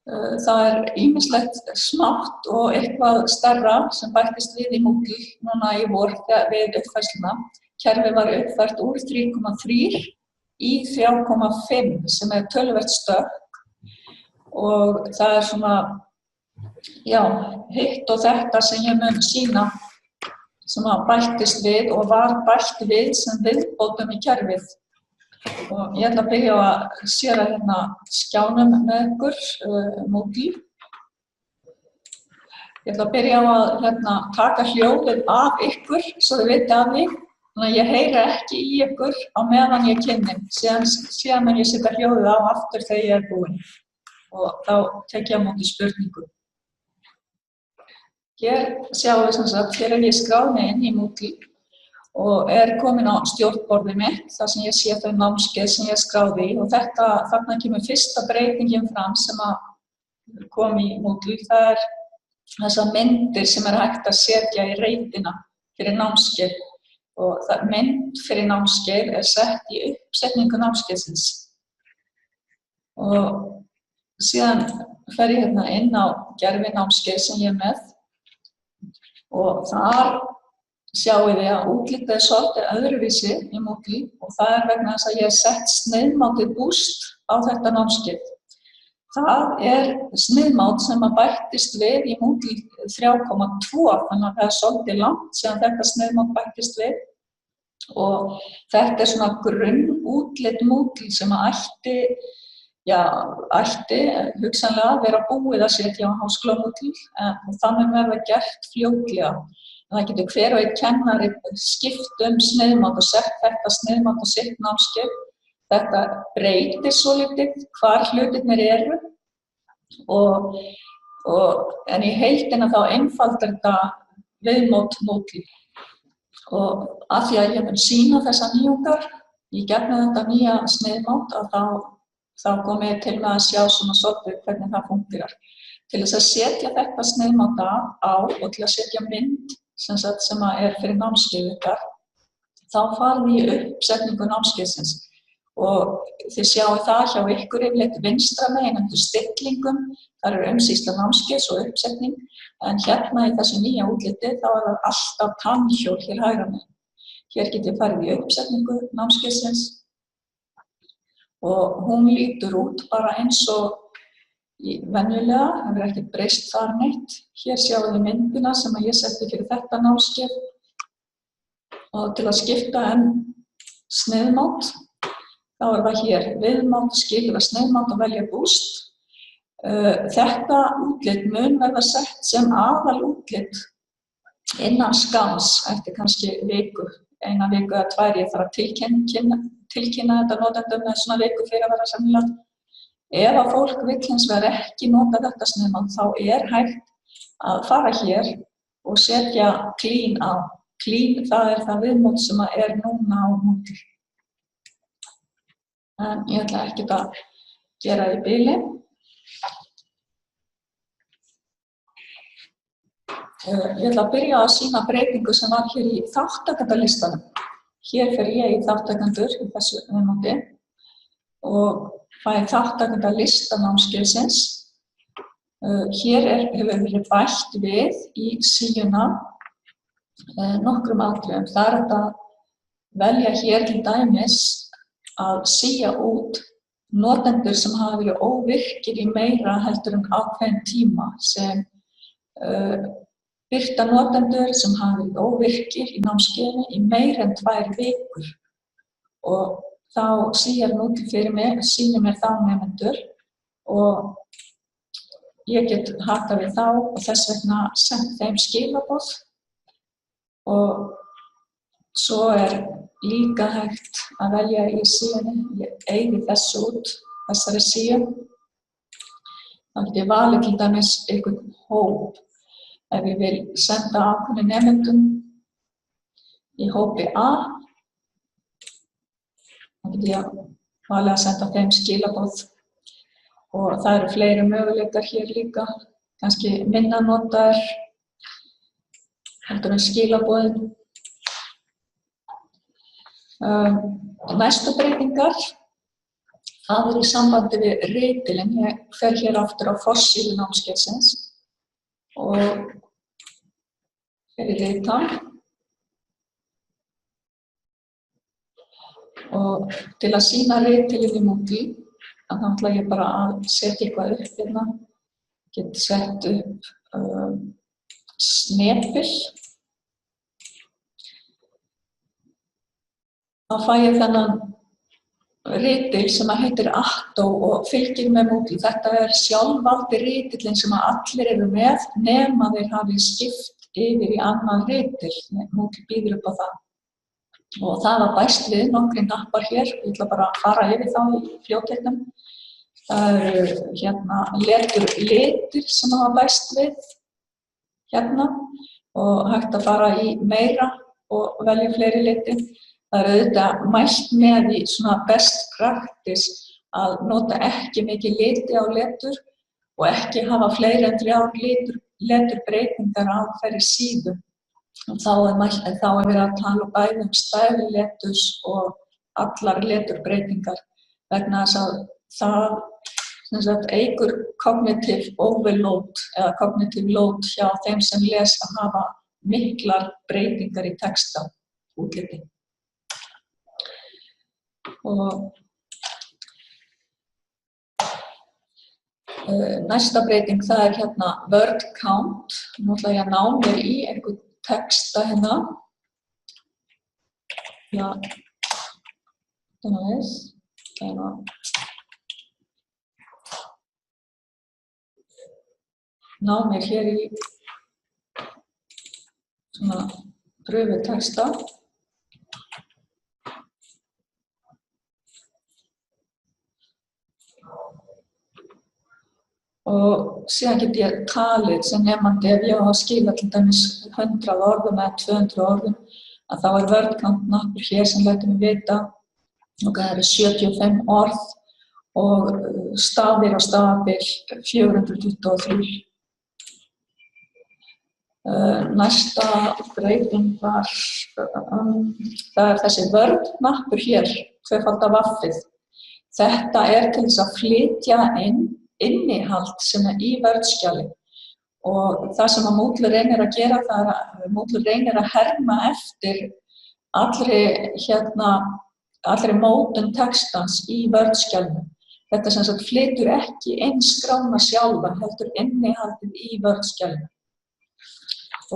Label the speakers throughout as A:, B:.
A: Það ýmislegt smátt og eitthvað stærra sem bættist við í Moodle núna í vor við uppfærsluna. Kerfið var uppfært úr 3,3 í 3,5 sem töluvert stökk og það svona, já, hitt og þetta sem ég mun sýna sem bættist við og var bætt við sem viðbótum í kerfið. Og ég ætla að byrja á að séra hérna skjánum með ykkur, Moodle. Ég ætla að byrja á að hérna taka hljóðið af ykkur svo þið vitið af því. Þannig að ég heyri ekki í ykkur á meðan ég kynni. Síðan mun ég setja hljóðið á aftur þegar ég búin. Og þá tek ég á móti spurningum. Hér sjáum við sem sagt, hér ég skráð mig inn í Moodle og komin á stjórnborðið mitt þar sem ég sé þau námskeið sem ég skráði í og þarna kemur fyrsta breytingin fram sem kom í Moodle. Það þessar myndir sem hægt að setja í reitina fyrir námskeið og mynd fyrir námskeið sett í uppsetningu námskeiðsins. Og síðan fer ég hérna inn á gervinámskeið sem ég með og þar sjáum við að útlitið svolítið öðruvísi í Moodle og það vegna þess að ég sett sneiðmátið boost á þetta námskeið. Það sneiðmát sem bættist við í Moodle 3,2 þannig að það svolítið langt síðan þetta sneiðmát bættist við og þetta svona grunnútlit Moodle sem ætti hugsanlega að vera búið að setja á Háskóla Moodle og það mun verða gert fljótlega. Það getur hver og einn kennari skipt sneiðmát og sett þetta sneiðmát á sitt námskeið. Þetta breytir svolítið hvar hlutirnir eru en í heildina þá einfaldar þetta viðmót Moodle. Og af því að ég mun sýna þessar nýjungar í gegnum þetta nýja sneiðmát þá kom ég til með að sjá svona svolítið hvernig það fungerar. Til þess að setja þetta sneiðmát á og til að setja mynd sem fyrir námskeiðið ykkar, þá farið í uppsetningu námskeiðsins og þið sjáu það hjá ykkur yfirleitt vinstra megin undir stillingum, þar umsýsla námskeiðs og uppsetning, en hérna í þessu nýja útliti þá það alltaf tannhjól hér hægra megin. Hér getið farið í uppsetningu námskeiðsins og hún lítur út bara eins og venjulega, hefur ekkert breyst þar neitt. Hér sjáum við myndina sem ég setti fyrir þetta námskeið og til að skipta sneiðmát þá það hér viðmát, skilja sneiðmát og velja boost. Þetta útlit mun verða sett sem aðal útlit innan skamms eftir kannski viku, eina viku eða tvær. Ég þarf að tilkynna þetta notendum með svona viku fyrir að vera samlega. Ef að fólk vill hins vegar ekki nota þetta sneiðmát þá hægt að fara hér og setja clean á. Clean, það það viðmót sem núna á Moodle. En ég ætla ekki að gera í bili. Ég ætla að byrja að sýna breytingu sem var hér í þátttakendalistanum. Hér fer ég í þáttakendur í þessu viðmóti og fæ þáttakendalista námskeiðsins. Hér hefur verið bætt við í síuna nokkrum atriðum. Það hægt að velja hér til dæmis að sía út notendur sem hafa verið óvirkir í meira heldur ákveðinn tíma sem birta notendur sem hafa verið óvirkir í námskeiðinu í meira en 2 vikur og þá sýnir Moodle fyrir mig, sýnir mér þá nemendur og ég get hakað við þá og þess vegna sent þeim skilaboð og svo líka hægt að velja í síunni. Ég eyði þessu út, þessari síu. Þá get ég valið til dæmis einhvern hóp. Ef ég vil senda ákveðnum nemendum í hópi A, þá get ég valið að senda þeim skilaboð og það eru fleiri möguleikar hér líka, kannski minna notaðir heldur en skilaboðin. Næstu breytingar Það í sambandi við ritilinn. Ég fer hér aftur á forsíðu námskeiðsins og fer í ritann. Og til að sýna ritilinn í Moodle, þá ætla ég bara að setja eitthvað upp hérna. Get sett upp snepil. Þá fæ ég þennan ritil sem heitir Atto og fylgir með Moodle. Þetta sjálfvaldi ritillinn sem allir eru með nema þeir hafi skipt yfir í annan ritil. Moodle býður upp á það. Og það var bæst við nokkrir hnappar hér. Ég ætla bara að fara yfir þá í fljótleiknum. Það hérna litir sem hafa bæst við hérna og hægt að fara í meira og velja fleiri liti. Það auðvitað mælt með í svona best practice að nota ekki mikið liti á letur og ekki hafa fleiri en 3 leturbreytingar á hverri síðu. Og þá verið að tala bæði stæði leturs og allar leturbreytingar vegna þess að það eykur cognitive overload eða cognitive load hjá þeim sem lesa hafa miklar breytingar í texta útliti. Og næsta breyting það hérna word count. Nú ætla ég að ná mér í einhvern texta hérna. Já, ná mér hér í svona pröfutexta. Og síðan get ég talið sem nemandi ef ég á að skila til dæmis 100 orðum eða 200 orðum að þá word count hnappur hér sem lætur mig vita og það eru 75 orð og stafir á stabil 423. Næsta breyting var það þessi word hnappur hér, tvöfalda vaffið. Þetta til þess að flytja inn innihald sem í Word-skjali og það sem að Moodle reynir að gera það að Moodle reynir að herma eftir allri mótun textans í Word-skjalinu. Þetta sem sagt flytur ekki inn skrána sjálfa, heldur innihaldið í Word-skjalinu.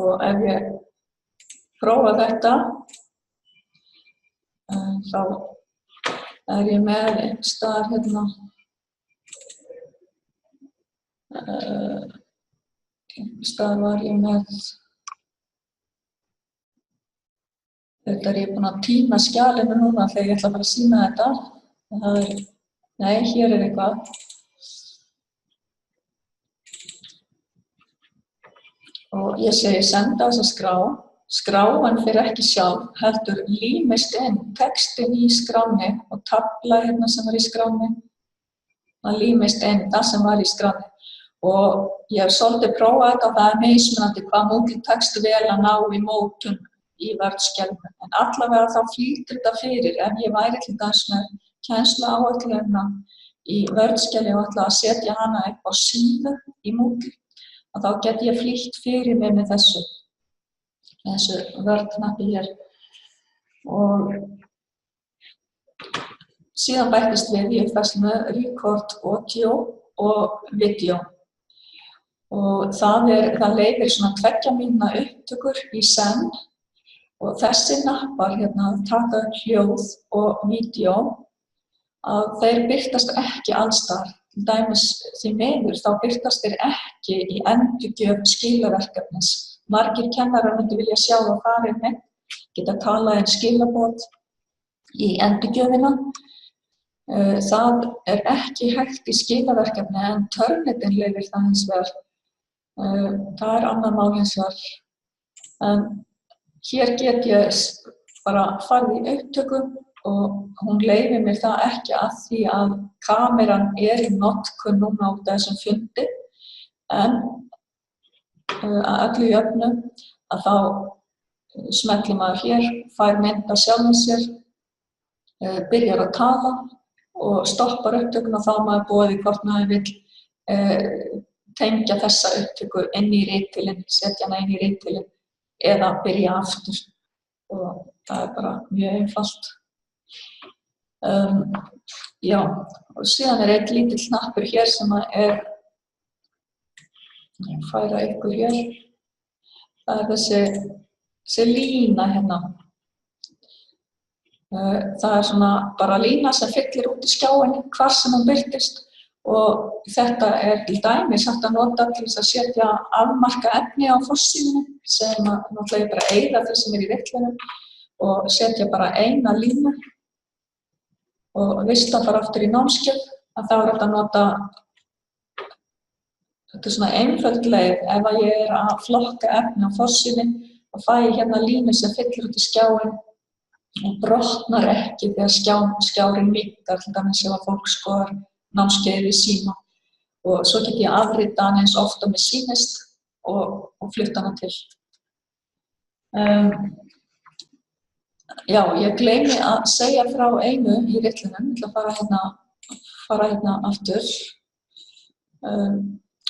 A: Og ef ég prófa þetta, þá ég með einn stað hérna stað var ég með þetta ég búin að tína skjalinu núna þegar ég ætla að fara að sýna þetta. Nei, hér eitthvað. Og ég segi senda þessa skrá. Skráin fer ekki sjálf, heldur límist inn textin í skránni og tafla hérna sem var í skránni. Það límist inn það sem var í skránni. Og ég hef svolítið prófað þetta og það mismunandi hvað Moodle tekst vel að ná í mótun í Word-skjalinu. En allavega þá flýtur þetta fyrir ef ég væri til dæmis með kennsluáætlunina í Word-skjali og ætla að setja hana upp á síðu í Moodle. Og þá get ég flýtt fyrir mig með þessu Word-knappi hér. Og síðan bættist við í uppfærslu með record audio og video. Og það leyfir svona 2 mínútna upptökur í senn og þessi hnappar hérna taka upp hljóð og vídeó að þeir birtast ekki allsstaðar. Til dæmis því miður þá birtast þeir ekki í endurgjöf skilaverkefnis. Margir kennarar myndu vilja sjá að það með, geta talað skilaboð í endurgjöfina. Það ekki hægt í skilaverkefni en Turnitin leyfir það hins vegar. Það annar mál hins vegar. En hér get ég bara farið í upptöku og hún leyfir mér það ekki að því að kameran í notkun núna út af þessum fundi. En að öllu jöfnu að þá smellir maður hér, fær mynd af sjálfum sér, byrjar að tala og stoppar upptökuna þá maður boðið hvort maður vill tengja þessa upptöku inn í ritilinn, setja hana inn í ritilinn eða byrja aftur og það bara mjög einfalt. Já, og síðan einn lítill hnappur hér sem ég færa ykkur hér. Það þessi lína hérna. Það svona bara lína sem fyllir út í skjáinn hvar sem hún birtist og þetta til dæmis hægt að nota til þess að setja afmarka efni á forsíðunni sem náttúrulega bara eyða því sem í ritlinum og setja bara eina línu og vista bara aftur í námskeið að þá hægt að nota þetta svona einföld leið ef að ég að flokka efni á forsíðunni og fæ hérna línu sem fyllir út í skjáinn og brotnar ekki þegar skjárinn minnkar, til dæmis ef að fólk skoðar námskeiðið í síma og svo get ég afrita hann eins oft og mér sýnist og flytta hana til. Já, ég gleymi að segja frá einu í ritlinum, ég ætla að fara hérna aftur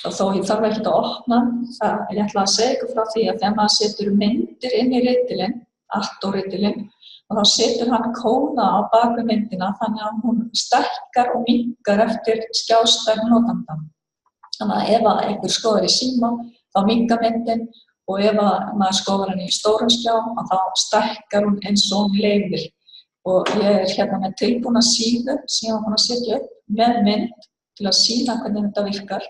A: og þó ég þarf ekki að opna það, ég ætla að segja ykkur frá því að þegar maður setur myndir inn í ritilinn, Arto-ritilinn, og þá setur hann kóða á bak við myndina þannig að hún stækkar og minnkar eftir skjástærð notandann. Þannig að ef einhver skoðar í síma þá minnkar myndin og ef maður skoðar hann í stórum skjá þá stækkar hún eins og hún leyfir. Og ég hérna með tilbúna síðu sem ég var búin að setja upp með mynd til að sýna hvernig þetta virkar.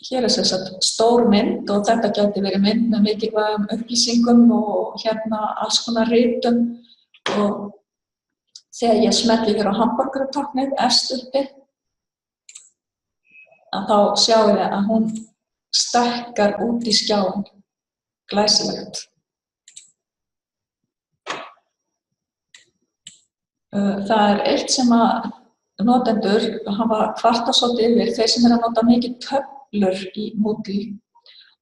A: Hér sem sagt stór mynd og þetta gæti verið mynd með mikilvægum upplýsingum og hérna alls konar ritum og þegar ég smelli hér á hamborgaratáknið efst uppi að þá sjáum við að hún stækkar út í skjáinn, glæsilegt. Það eitt sem að notendur hafa kvartað svolítið yfir, þeir sem að nota mikið töflur í Moodle,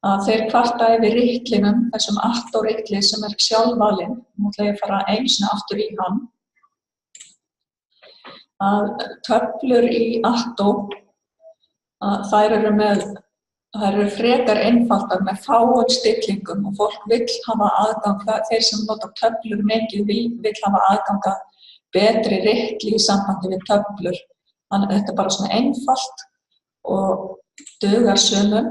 A: að þeir kvarta yfir ritlinum, þessum Arto-ritli sem sjálfvalinn, nú ætla ég að fara einu sinni aftur í hann. Að töflur í Arto, þær eru frekar einfaldar með fáum stillingum og fólk vill hafa aðgang, þeir sem nota töflur mikið vill hafa aðgang að betri ritli í sambandi við töflur. Þannig að þetta er bara svona einfalt og dugar sumum.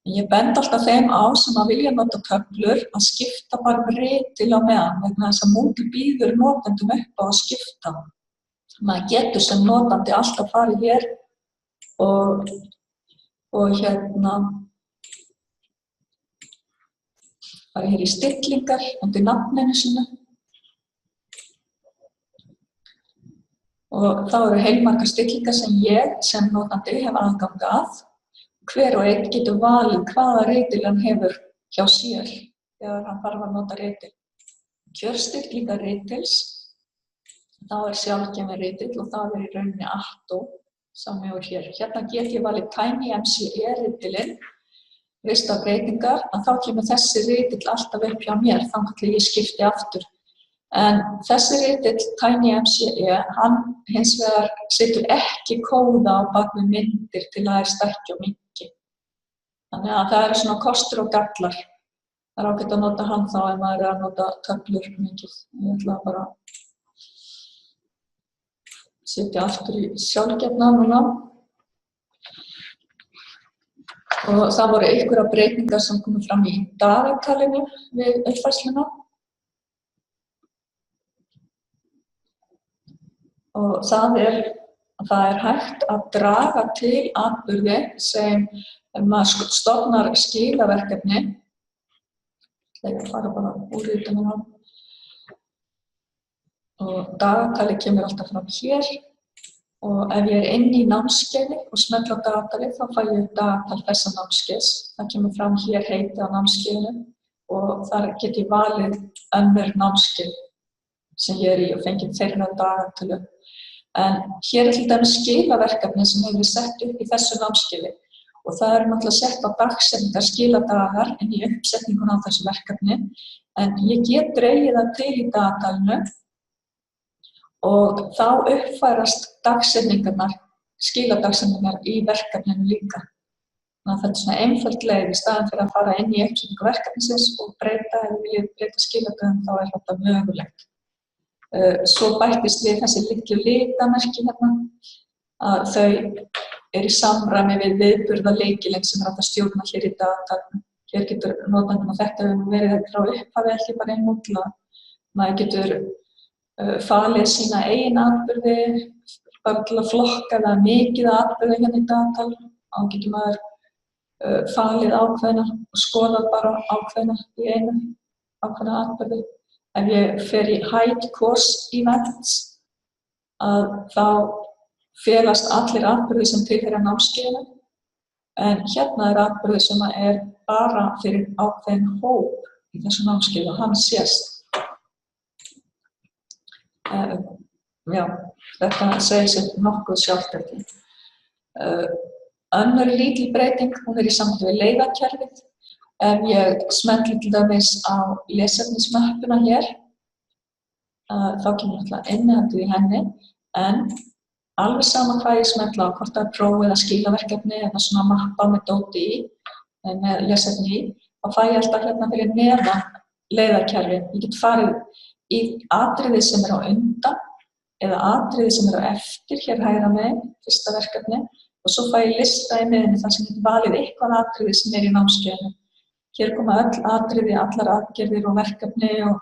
A: Ég bend alltaf þeim á sem að vilja nota töflur að skipta bara ritil á meðan vegna þess að Moodle býður notendum upp á að skipta. Maður getur sem notandi alltaf farið hér og hérna farið hér í stillingar undir nafninu sínu. Og þá eru heilmargar stillingar sem ég sem notandi hef aðgang að. Hver og einn getur valið hvaða ritil hann hefur hjá sér þegar hann þarf að nota ritil. Kjörstillingar ritils, þá sjálfgefinn ritill og það í rauninni Arto sem ég hér. Hérna get ég valið TinyMCE ritilinn, vista breytingar, að þá kemur þessi ritill alltaf upp hjá mér þangað til ég skipti aftur. En þessi ritill, TinyMCE, hann hins vegar setur ekki kóða á bak við myndir til að þær stækki og minnki. Þannig að það eru svona kostur og gallar. Það er ágætt að nota hann þá ef maður er að nota töflur mikið. Ég ætla bara að setja aftur í sjálfgefna núna. Og það voru einhverjar breytingar sem komu fram í dagatalinu við uppfærsluna. Og það er hægt að draga til atburði sem maður stofnar skilaverkefni. Ég fara bara úr ritunum á. Og dagatalið kemur alltaf fram hér. Og ef ég er inni í námskeiði og smelli á dagatalið þá fæ ég dagatal þessa námskeiðs. Það kemur fram hér heiti á námskeiðinu og þar get ég valið önnur námskeið sem ég er í og fengið þeirra dagatölu. En hér er til dæmis skilaverkefni sem hefur verið sett upp í þessu námskeiði og það eru náttúrulega sett á dagsetningar skiladagar inn í uppsetningun á þessu verkefni en ég get dregið það til í dagatalinu og þá uppfærast dagsetningarnar, skiladagsetningar í verkefninu líka. Þannig að þetta er svona einföld leið í staðinn fyrir að fara inn í uppsetningu verkefnisins og breyta, ef við viljum breyta skiladögum þá er þetta mögulegt. Svo bættist við þessi litlu litamerki hérna, að þau eru í samræmi við viðburðarlykilinn sem er hægt að stjórna hér í dagatalinu. Hér getur notandinn og þetta hefur verið frá upphafi ekki bara einnútla. Maður getur falið sína eigin atburði, bara til að flokka það mikið atburði hérna í dagatalinu. Þá getur maður falið ákveðna og skoðað bara ákveðna í einu ákveðna atburði. Ef ég fer í hide course events, þá felast allir atburði sem tilheyra námskeiðinu, en hérna er atburði sem er bara fyrir ákveðin hóp í þessu námskeiði og hann sést. Já, þetta segir sér nokkuð sjálft ekki. Önnur lítil breyting, hún er í sambandi við leiðakerfið. Ef ég smelli til dæmis á lesefnismöppuna hér, þá kemur náttúrulega innihaldið í henni, en alveg sama hvað ég smelli á, hvort það er próf eða skilaverkefni eða svona mappa með dóti í, með lesefni í, þá fæ ég alltaf hérna fyrir neðan leiðakerfið. Ég get farið í atriði sem er á undan eða atriði sem er á eftir, hér hægra megin, fyrsta verkefni, og svo fæ ég lista í miðjunni þar sem ég get valið eitthvað atriði sem er í námskeiðinu. Hér koma öll atriði, allar aðgerðir og verkefni og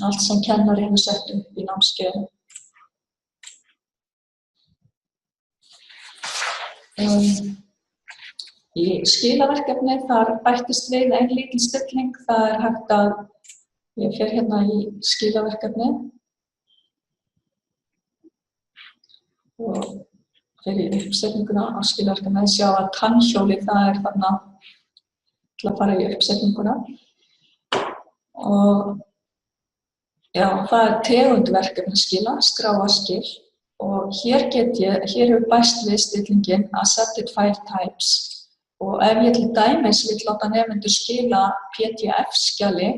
A: allt sem kennari hefur sett upp í námskeiðinu. Í skilaverkefni þar bættist við ein lítil stilling. Það er hægt að, ég fer hérna í skilaverkefni og fer í uppsetninguna á skilaverkefni, sjá að tannhjóli það er þarna til að fara í uppsetninguna. Og já, það er tegundverkefni skila, skráa skil. Og hér hefur bæst við stillingin Accepted 5 Types. Og ef ég til dæmis vill láta nemendur skila PDF-skjali,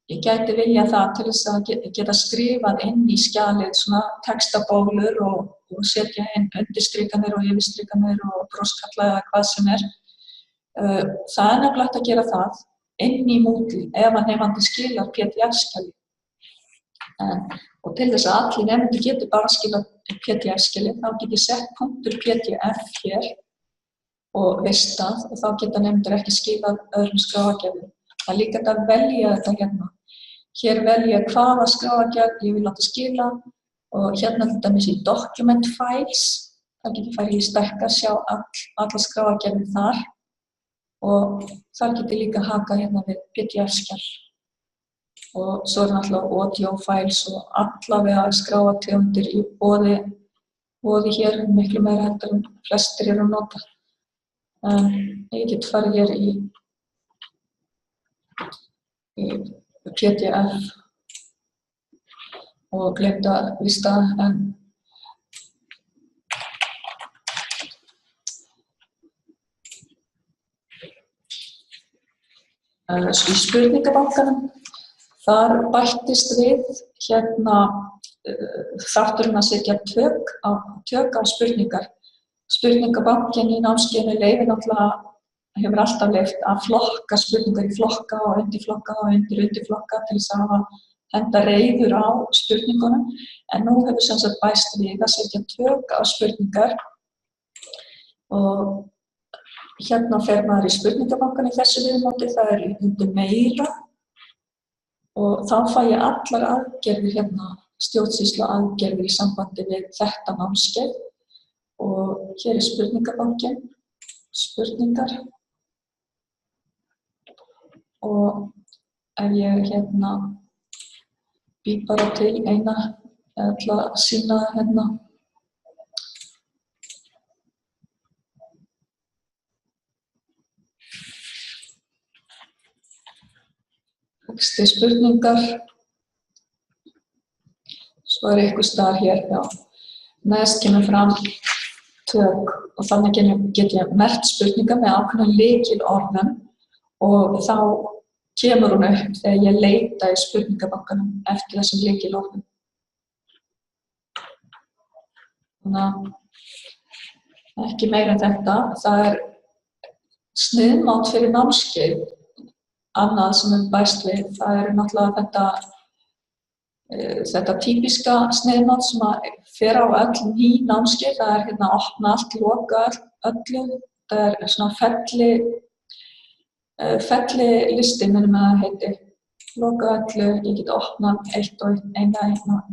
A: ég gæti vilja það til þess að geta skrifað inn í skjalið svona textabólur og setja inn undirstrikanir og yfirstrikanir og brosskalla eða hvað sem er. Það er nefnilegt að gera það inn í Moodle ef að nemandi skilar PDF-skjali. Og til þess að allir nemendur getur bara skilað PDF-skjali, þá get ég sett punktur PDF hér og vistað og þá geta nemendur ekki skilað öðrum skráargerðum. Það er líka að velja þetta hérna. Hér velja hvaða skráargerð ég vil láta skila og hérna til dæmis í Document Files, þá get ég farið í stækka, sjá alla skráargerðir þar og þar get ég líka hakað hérna við PDF-skjal. Og svo er náttúrulega audio files og allavega skráartegundir í boði hér miklu meira heldur en flestir eru að nota. Ég get farið hér í PDF og glemt að lista í spurningabankanum. Þar bættist við hérna þátturinn að setja tök á spurningar. Spurningabankinn í námskeiðinu leyfir náttúrulega, hefur alltaf leyft að flokka spurningar í flokka og undirflokka til þess að henda reiður á spurningunum. En nú hefur sem sagt bæst við að setja tök á spurningar og hérna fer maður í spurningabankann í þessu viðmóti, það er undir meira. Og þá fæ ég allar aðgerðir hérna, stjórnsýslu aðgerðir í sambandi við þetta námskeið. Og hér er spurningabankinn, spurningar. Og ef ég hérna bý bara til eina, ég ætla að sýna hérna. Texti spurningar, svo er eitthvað staðar hér, já. Neðst kemur fram tök og þannig get ég merkt spurningar með ákveðnum lykilorðum og þá kemur hún upp þegar ég leita í spurningabankanum eftir þessum lykilorðum. Þannig að ekki meira en þetta. Það sniðmátt fyrir námskeið. Annað sem bæst við, það náttúrulega þetta típiska sniðmátt sem fer á öll ný námskeið. Það hérna opna allt, loka öllu. Það svona fellilisti, minnum að það heiti. Loka öllu, ég get opnað eina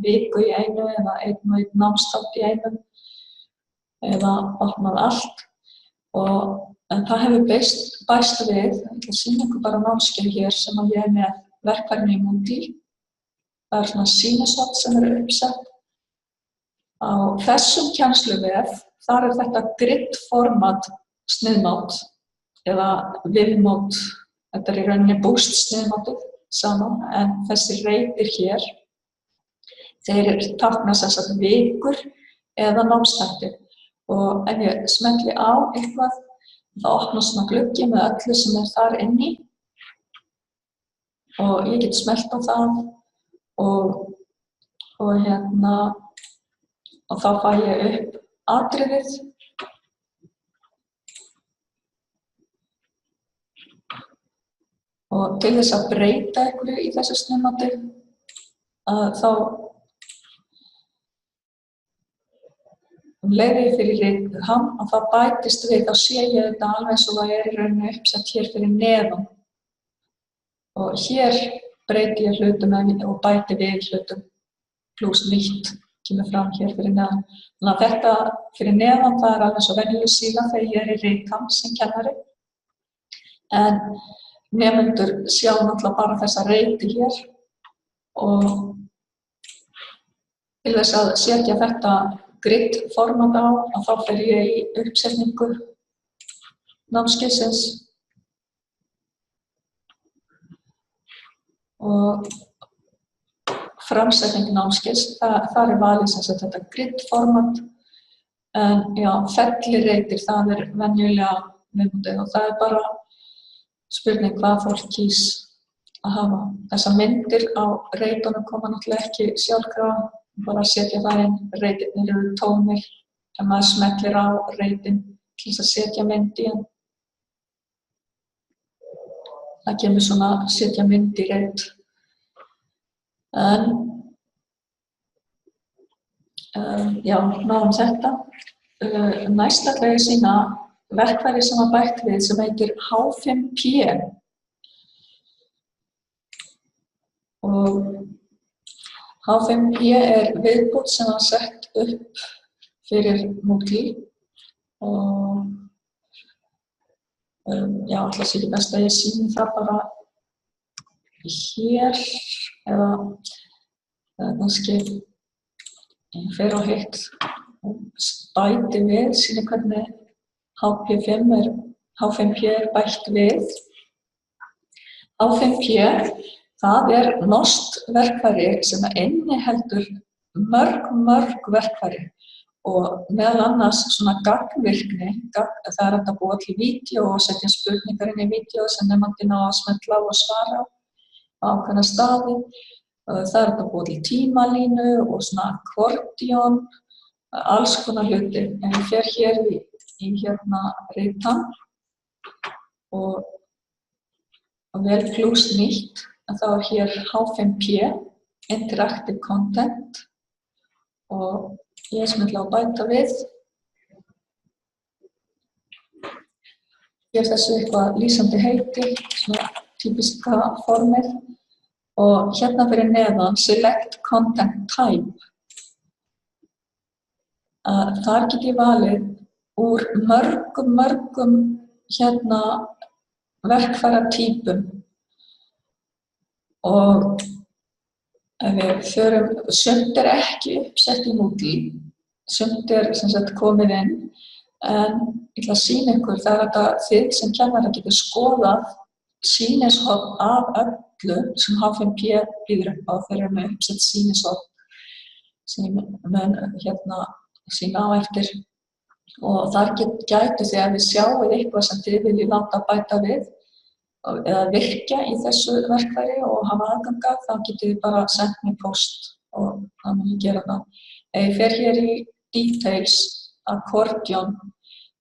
A: viku í einu eða einn námsþátt í einu eða opnað allt. En það hefur bæst við, ég ætla að sýna ykkur bara námskeið hér sem ég er með verkfærin í Moodle. Það svona sýnishorn sem uppsett. Á þessum kennsluvef, þar þetta grid format sniðmátt eða viðmót, þetta í rauninni boost sniðmátið saman, en þessi reitir hér, þeir tákna sem sagt vikur eða námsþættir. Og ef ég smelli á eitthvað, þá opnast svona gluggi með öllu sem þar inni og ég get smellt á það og þá fæ ég upp atriðið og til þess að breyta einhverju í þessu sniðmáti þá leiði ég fyrir hann og það bætist við, þá sé ég þetta alveg eins og það í rauninni uppsett hér fyrir neðan. Og hér breyti ég hlutum og bæti við hlutum pluss nýtt kemur fram hér fyrir neðan. Þannig að þetta fyrir neðan það alveg eins og venjuleg síða þegar ég í ritam sem kennari. En nemendur sjá náttúrulega bara þessa reiti hér og til þess að setja þetta grid format á og þá fer ég í uppsetningu námskeiðsins og framsetning námskeiðs, þar valið sem sagt þetta grid format en já, fellireitir, það venjulega myndið og það bara spurning hvað fólk kýs að hafa. Þessar myndir á reitunum koma náttúrulega ekki sjálfkrafa, bara að setja það inn, reitirnir eru tónir, ef maður smellir á reitin til þess að setja mynd í hann. Það kemur svona að setja mynd í reit. En, já, náðum þetta. Næst ætla ég að sýna verkfæri sem var bætt við sem heitir H5P. Og H5P viðbót sem var sett upp fyrir Moodle og já, ætla sé ekki best að ég sýni það bara hér eða kannski ég fer á hitt og bæti við, sýni hvernig H5P bætt við. H5P það norskt verkfæri sem inniheldur mörg verkfæri og meðal annars svona gagnvirkni, það hægt að búa til vídeó og setja spurningar inn í vídeó sem nemandinn á að smella á og svara á ákveðna staði. Það hægt að búa til tímalínu og svona akkordjón, alls konar hluti. En ég fer hér í hérna ritan og vel pluss nýtt. Þá hér H5P, Interactive Content og ég smetla á bæta við. Ég þessu eitthvað lýsandi heiti, svona típiska formið og hérna fyrir neðan Select Content Type. Þar get ég valið úr mörgum hérna verkfæratýpum. Og ef við förum, sumt ekki uppsett í Moodle, sumt sem sagt komið inn, en ég ætla að sýna ykkur, það þetta þið sem kennara getur skoðað sýnishorn af öllu sem H5P býður upp á þegar við uppsett sýnishorn sem mun hérna sýna á eftir. Og þar gætu þið að við sjáum eitthvað sem þið viljið láta bæta við eða virkja í þessu verkfæri og hafa aðgang að, þá getið þið bara sendt mér post og þá mun ég gera það. Ef ég fer hér í Details, Accordion,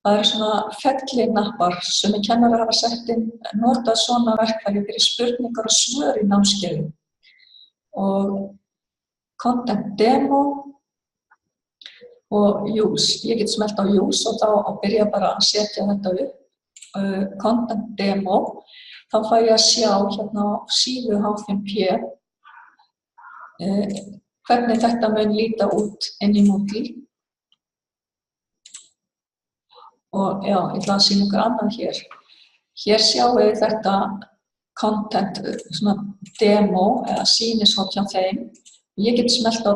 A: það eru svona fellinappar sem kennarar hafa sett inn, notað svona verkfæri fyrir spurningar og svör í námskeiðum. Og Content Demo og Use. Ég get smellt á Use og þá byrja bara að setja þetta upp. Content Demo, þá fæ ég að sjá hérna á síðu H5P hvernig þetta mun líta út inn í Moodle. Og já, ég ætla að sýna ykkur annað hér. Hér sjáum við þetta content, svona demo eða sýnishorn hjá þeim. Ég get smellt á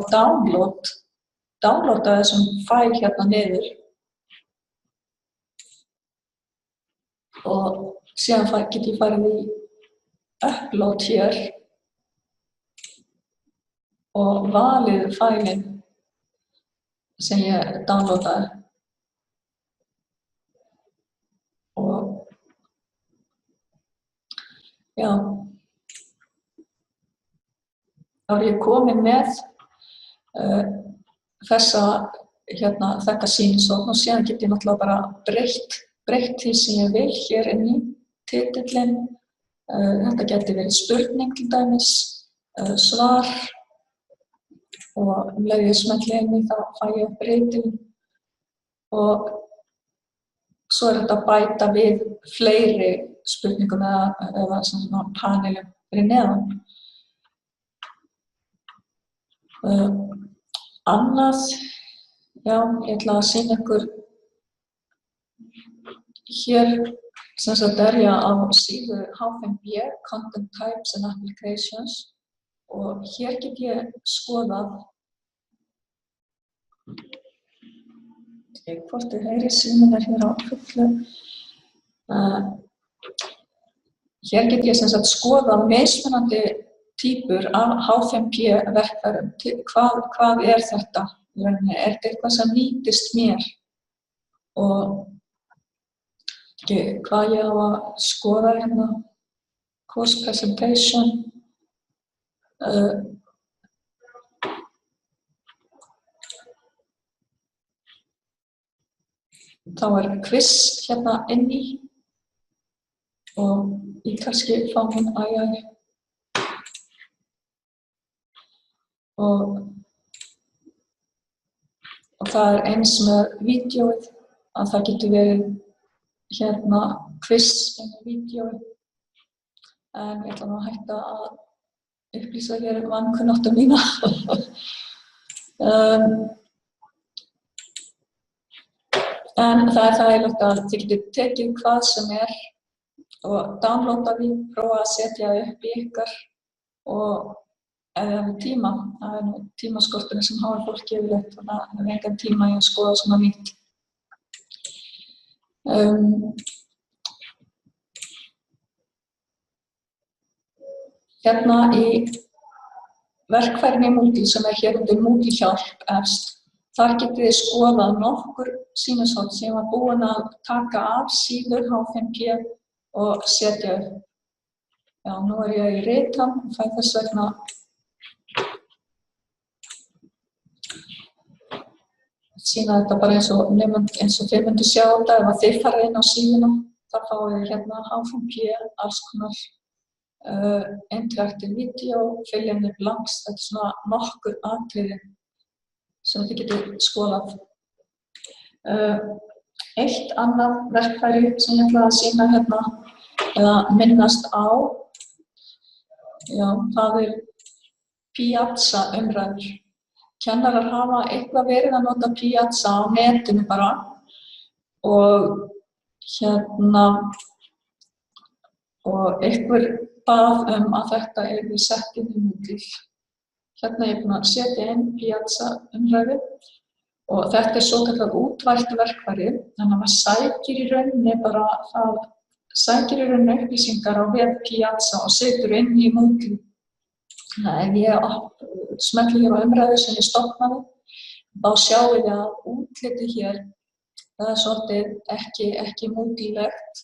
A: downloada þessum fæl hérna niður. Og síðan get ég farið í upload hér og valið fælinn sem ég downloadaði. Og já, þá er ég komin með þetta sýnishorn og síðan get ég náttúrulega bara breytt því sem ég vil hér inn í titillinn. Þetta geti verið spurning til dæmis, svar og leið ég smelli inn í þá fæ ég breyting og svo þetta að bæta við fleiri spurningum eða svona panelum fyrir neðan. Annað, já, ég ætla að sýna ykkur hér sem sagt ég á síðu H5P, Content Types and Applications og hér get ég skoðað hvort þið heyrið síminn hér á fullu. Hér get ég sem sagt skoðað mismunandi týpur af H5P verkfærum. Hvað er þetta? Er þetta eitthvað sem nýtist mér? Og hvað ég á að skoða hérna? Course Presentation. Þá er quiz hérna inni og ég kannski fá hún og það er eins með vídeóið að það getur verið hérna quiz inn í vídeóið en ég ætla nú að hætta að upplýsa hér vankunnáttu mína. En það er þægilegt að þið getið tekið hvað sem er og downloada því, prófa að setja upp í ykkar og ef þið hafið tíma, það er nú tímaskorturinn sem háir fólki yfirleitt og það er engan tíma í að skoða svona nýtt. Hérna í verkfærin í Moodle sem er hér undir Moodle hjálp efst, þar getið þið skoðað nokkur sýnishorn sem var búin að taka af síður H5P og setja upp. Já, nú er ég í ritam og fæ þess vegna sýna þetta bara eins og þið myndu sjá þetta. Ef þið farið inn á síðuna, þá fáið þið hérna H5P, alls konar interaktiv vídeó, fylgjandi blanks, þetta er svona nokkur atriði sem þið getið skoðað. Eitt annað verkfæri sem ég ætla að sýna hérna eða minnast á, já, það er Piazza umræður. Kennarar hafa eitthvað verið að nota Piazza á netinu bara og hérna og einhver bað að þetta yrði sett inn í Moodle. Hérna er ég búin að setja inn Piazza umræðu og þetta er svokallað útvært verkfæri, þannig að maður sækir í rauninni upplýsingar á vef Piazza og setur inn í Moodle. Ef ég smelli hér á umræðu sem ég stofnaði, þá sjáum við að útlitið hér, það er svolítið ekki Moodle-legt,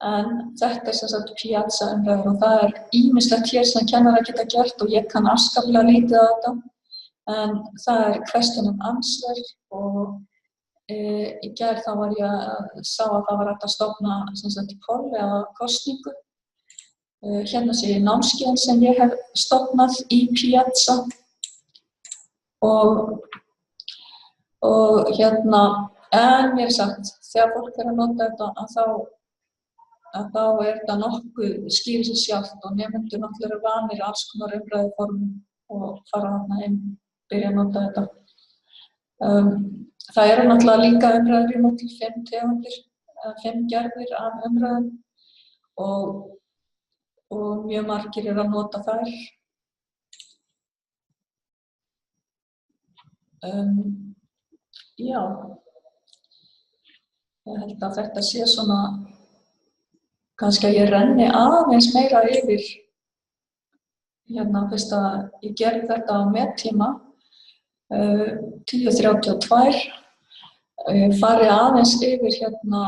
A: En þetta sem sagt piazza umræður og það ýmislegt hér sem kennarar geta gert og ég kann afskaplega lítið á þetta. En það question and answer og í gær þá var ég að sá að það var hægt að stofna sem sagt poll eða kosningu. Hérna sé ég námskeiðin sem ég hef stofnað í piazza og hérna, en mér sagt, þegar fólk að nota þetta að þá þetta nokkuð skýrir sig sjálft og nemendur náttúrulega vanir alls konar umræðuformum og fara þarna inn, byrja að nota þetta. Það eru náttúrulega líka umræður í móti 5 tegundir, 5 gerðir af umræðum og mjög margir að nota þær. Já, ég held að þetta sé svona, kannski að ég renni aðeins meira yfir, hérna fyrst að ég gerði þetta á mettíma, 10:32, farið aðeins yfir hérna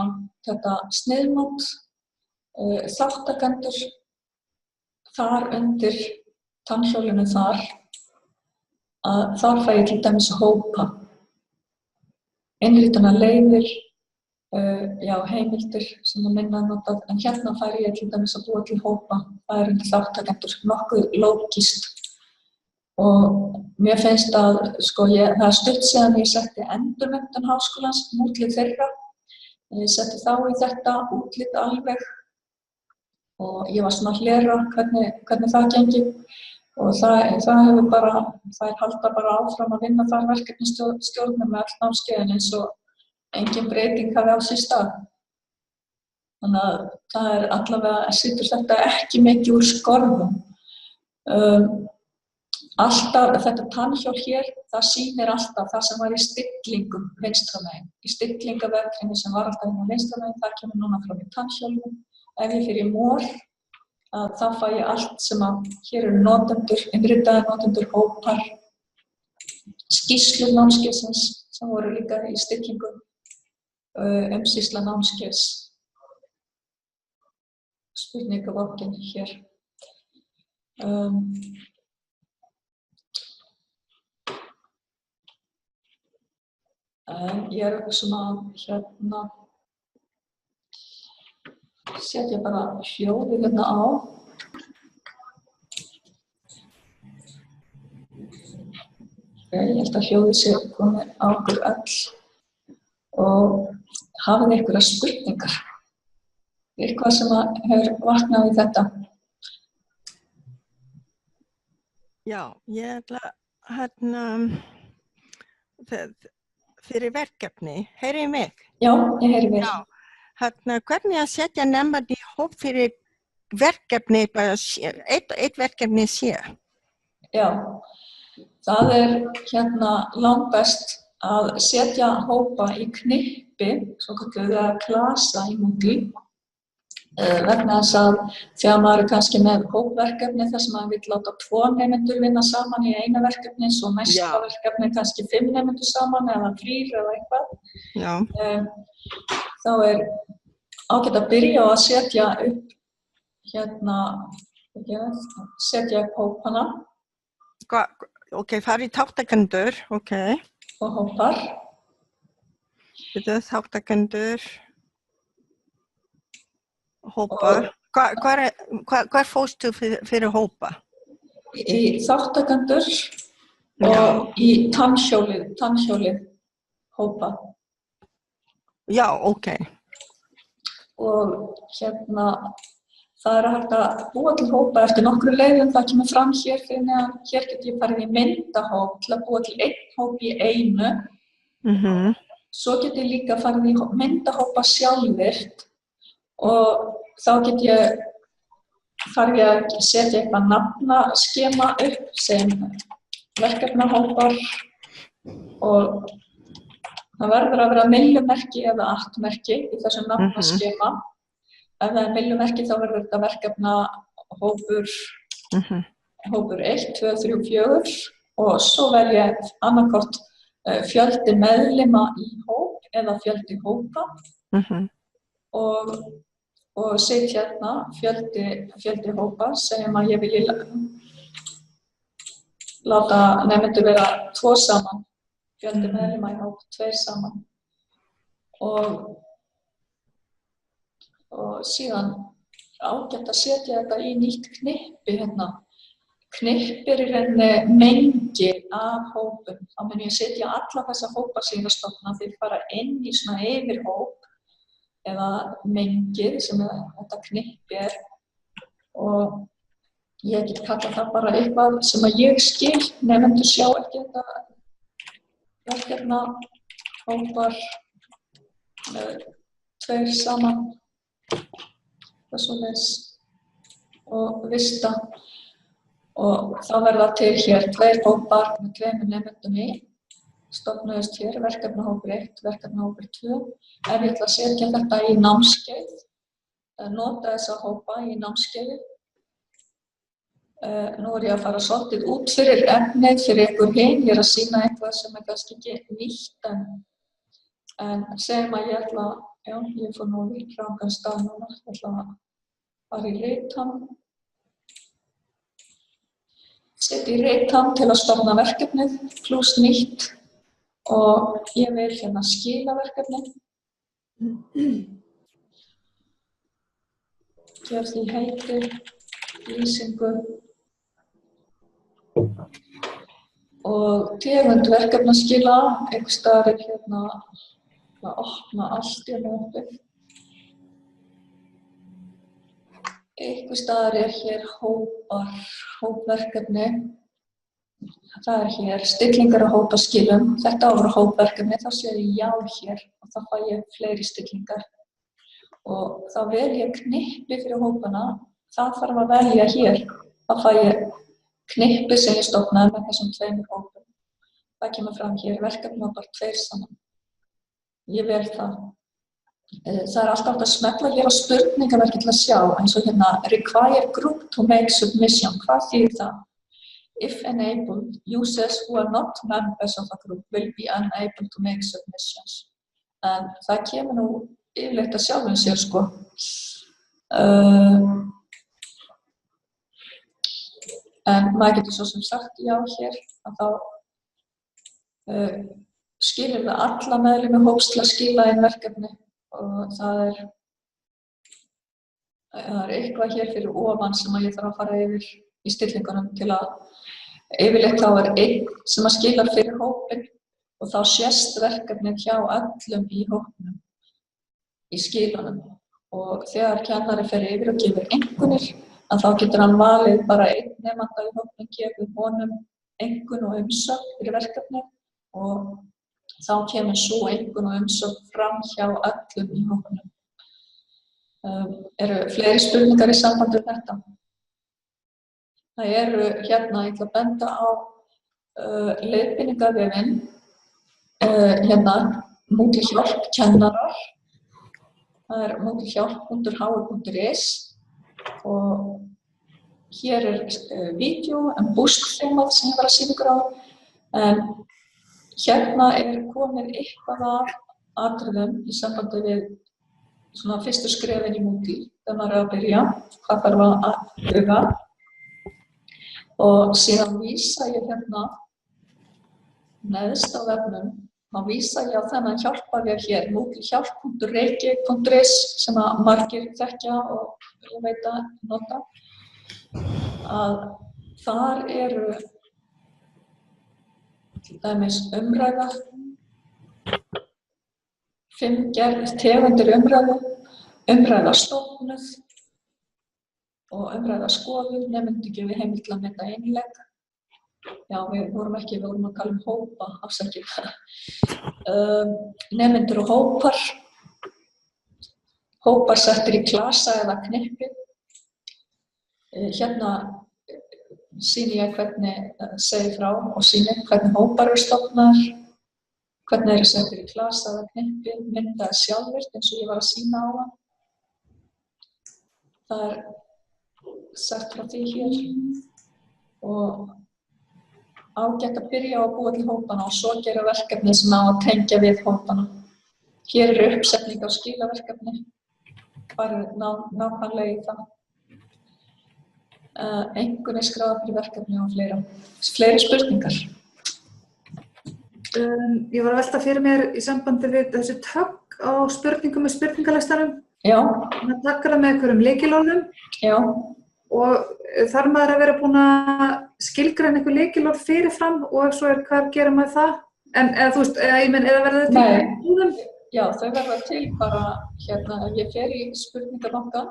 A: þetta sniðmót, þáttakendur, þar undir tannhjólinu þar fæ ég til dæmis hópa, innritunarleiðir, heimildir sem minna notað, en hérna fær ég til dæmis að búa til hópa, það undir þáttakendur, nokkuð lógískt. Og mér finnst að, það stutt síðan ég setti endurmenntun háskólans, útlit þeirra. Ég setti þá í þetta útlit alveg og ég var svona að hlera hvernig það gengi. Og það hefur bara, þær halda bara áfram að vinna þar verkefnisstjórnum með all námskeiðin eins og engin breyting hafi á sér stað. Þannig að það allavega situr þetta ekki mikið úr skorðum. Alltaf, þetta tannhjól hér, það sýnir alltaf það sem var í stillingum vinstra megin. Í stillingaverkefni sem var alltaf vinstra megin, það kemur núna fram í tannhjólinu. Ef ég fer í mor, þá fæ ég allt sem að hér eru notendur, innritaðir notendur, hópar, skýrslur námskeiðsins sem voru líka í stillingum, umsýsla námskeiðs, spurningavakinn hér. Ég svona hérna, setja bara hljóðið hérna á. Ég held að hljóðið sé komið á okkur öll og hafið einhverjar spurningar. Eitthvað sem hefur vaknað í þetta?
B: Já, ég ætla fyrir verkefni, heyri mig?
A: Já, ég heyri mig.
B: Já, hvernig að setja nefnir í hóp fyrir verkefni, bara eitt verkefni sé? Já,
A: það hérna langbest að setja hópa í knippi, svokallaða klasa í Moodle, vegna þess að þegar maður kannski með hópverkefni þar sem maður vill láta 2 nemendur vinna saman í eina verkefni, svo næsta verkefni kannski 5 nemendur saman eða 3 eða eitthvað. Þá ágætt að byrja á að setja upp hérna, setja upp hópana.
B: Ok, fara í þáttakendur, ok.
A: Og hópar.
B: Þáttakendur. Hópa. Hvar fórstu fyrir hópa?
A: Í þáttakendur og í tannhjólið hópa.
B: Já, ok.
A: Og hérna, það hægt að búa til hópa eftir nokkru leiðum, það kemur fram hér fyrir neðan. Hér get ég farið í myndahóp til að búa til einn hóp í einu. Svo get ég líka farið í myndahópa sjálfvirkt. Og þá get ég farið að setja eitthvað nafnaskema upp sem verkefnahópar og það verður að vera millumerki eða @merki í þessu nafnaskema. Ef það millumerki þá verður þetta verkefnahópur hópur 1, 2, 3, 4 og svo velja annarkort fjöldi meðlima í hóp eða fjöldi hópa. Og og set hérna fjöldi hópa, segjum að ég vilji láta nemendur vera 2 saman, fjöldi meðlima í hóp 2 saman og síðan ágætt að setja þetta í nýtt knippi hérna. Knippi í rauninni mengi af hópum. Þá mun ég setja alla þessa hópa sem ég stofna þeir fara inn í svona yfirhóp eða mengið sem þetta knippi og ég get kallað það bara eitthvað sem að ég skil, nemendur sjá ekki þetta verkefna, hópar, 2 saman, það svoleiðis og vista. Og þá verða til hér 2 hópar með 2 nemendum í, stofnuðust hér verkefnahópur 1, verkefnahópur 2. Ef ég ætla að setja þetta í námskeið, nota þessa hópa í námskeiði. Nú ég að fara svolítið út fyrir efnið fyrir ykkur hinn, ég að sýna eitthvað sem kannski ekki nýtt en segjum að ég ætla, já, ég fór nú rangan stað núna, ég ætla að fara í ritam. Setja í ritam til að stofna verkefnið, pluss nýtt og ég vil hérna skila verkefnið. Gef því heiti, lýsingu og tegund verkefnaskila, einhvers staðar hérna að opna allt í hópið. Einhvers staðar hér hópverkefni. Það hér stillingar á hópaskilum. Þetta á að vera hópverkefni, þá sé ég já hér og þá fæ ég fleiri stillingar. Og þá vel ég knippi fyrir hópana, það þarf að velja hér. Þá fæ ég knippi sem ég stofnaði með þessum 2 hópum. Það kemur fram hér, verkefni bara 2 saman. Ég vel það. Það alltaf hægt að smella hér á spurningamerki til að sjá, eins og hérna require group to make submission. Hvað þýðir það? If enabled, users who are not members of a group will be unable to make submissions. En það kemur nú yfirleitt að sjálfum sér, sko. En maður getur svo sem sagt já hér, að þá skilir það alla meðlimi hóps til að skila inn verkefni. Og það er eitthvað hér fyrir ofan sem ég þarf að fara yfir í stillingunum til að yfirleitt þá er einn sem að skila fyrir hópinn og þá sést verkefnið hjá öllum í hópnum, í skilunum. Og þegar kennari fer yfir og gefur einkunnir, að þá getur hann valið bara einn nemanda í hópnum, gefur honum einkunn og umsögn fyrir verkefnið og þá kemur svo einkunn og umsögn fram hjá öllum í hópnum. Eru fleiri spurningar í sambandi við þetta? Það eru hérna, ég ætla að benda á leiðbeiningavefinn, hérna Moodle Hjálp kennarar. Það er moodlehjálp.hr.is og hér vídeó búskþemað sem ég var að sýna ykkur á. Hérna komin eitthvað af atriðum í sambandi við svona fyrstu skrefin í Moodle þegar maður að byrja, hvað þarf að huga. Og síðan vísa ég hérna neðst á vefnum, þá vísa ég á þennan hjálparvef hér, moodlehjálp.reykjavik.is sem að margir þekkja og ég veit að nota. Að þar eru til dæmis umræða, 5 tegundir umræðu, umræða stofnuð og umræða skoðuð, nemendur gefi heimild til að mynda innlegg. Já, við vorum að tala hópa, afsakið. Nemendur og hópar settir í klasa eða knippi. Hérna sýni ég segi frá og sýni hvernig hópar eru stofnaðir, hvernig eru settir í klasa eða knippi, myndaði sjálfvirkt eins og ég var að sýna á það. Það er sagt frá því hér og ágætt að byrja á að búa til hópana og svo gera verkefni sem á að tengja við hópana. Hér eru uppsetning á skilaverkefni farið nákvæmlega í það. Einhvern skráða fyrir verkefni og fleiri spurningar.
C: Ég var að velta fyrir mér í sambandi við þessi tögg á spurningum með spurningalistanum.
A: Já.
C: Það takkar það með einhverjum lykilorðum.
A: Já.
C: Og þarf maður að vera búin að skilgreina einhver lykilorð fyrirfram og ef svo hvað gerir maður það? Eða þú veist, eða verður þetta til?
A: Nei, já, þau verða til bara ef ég fer í spurningabankann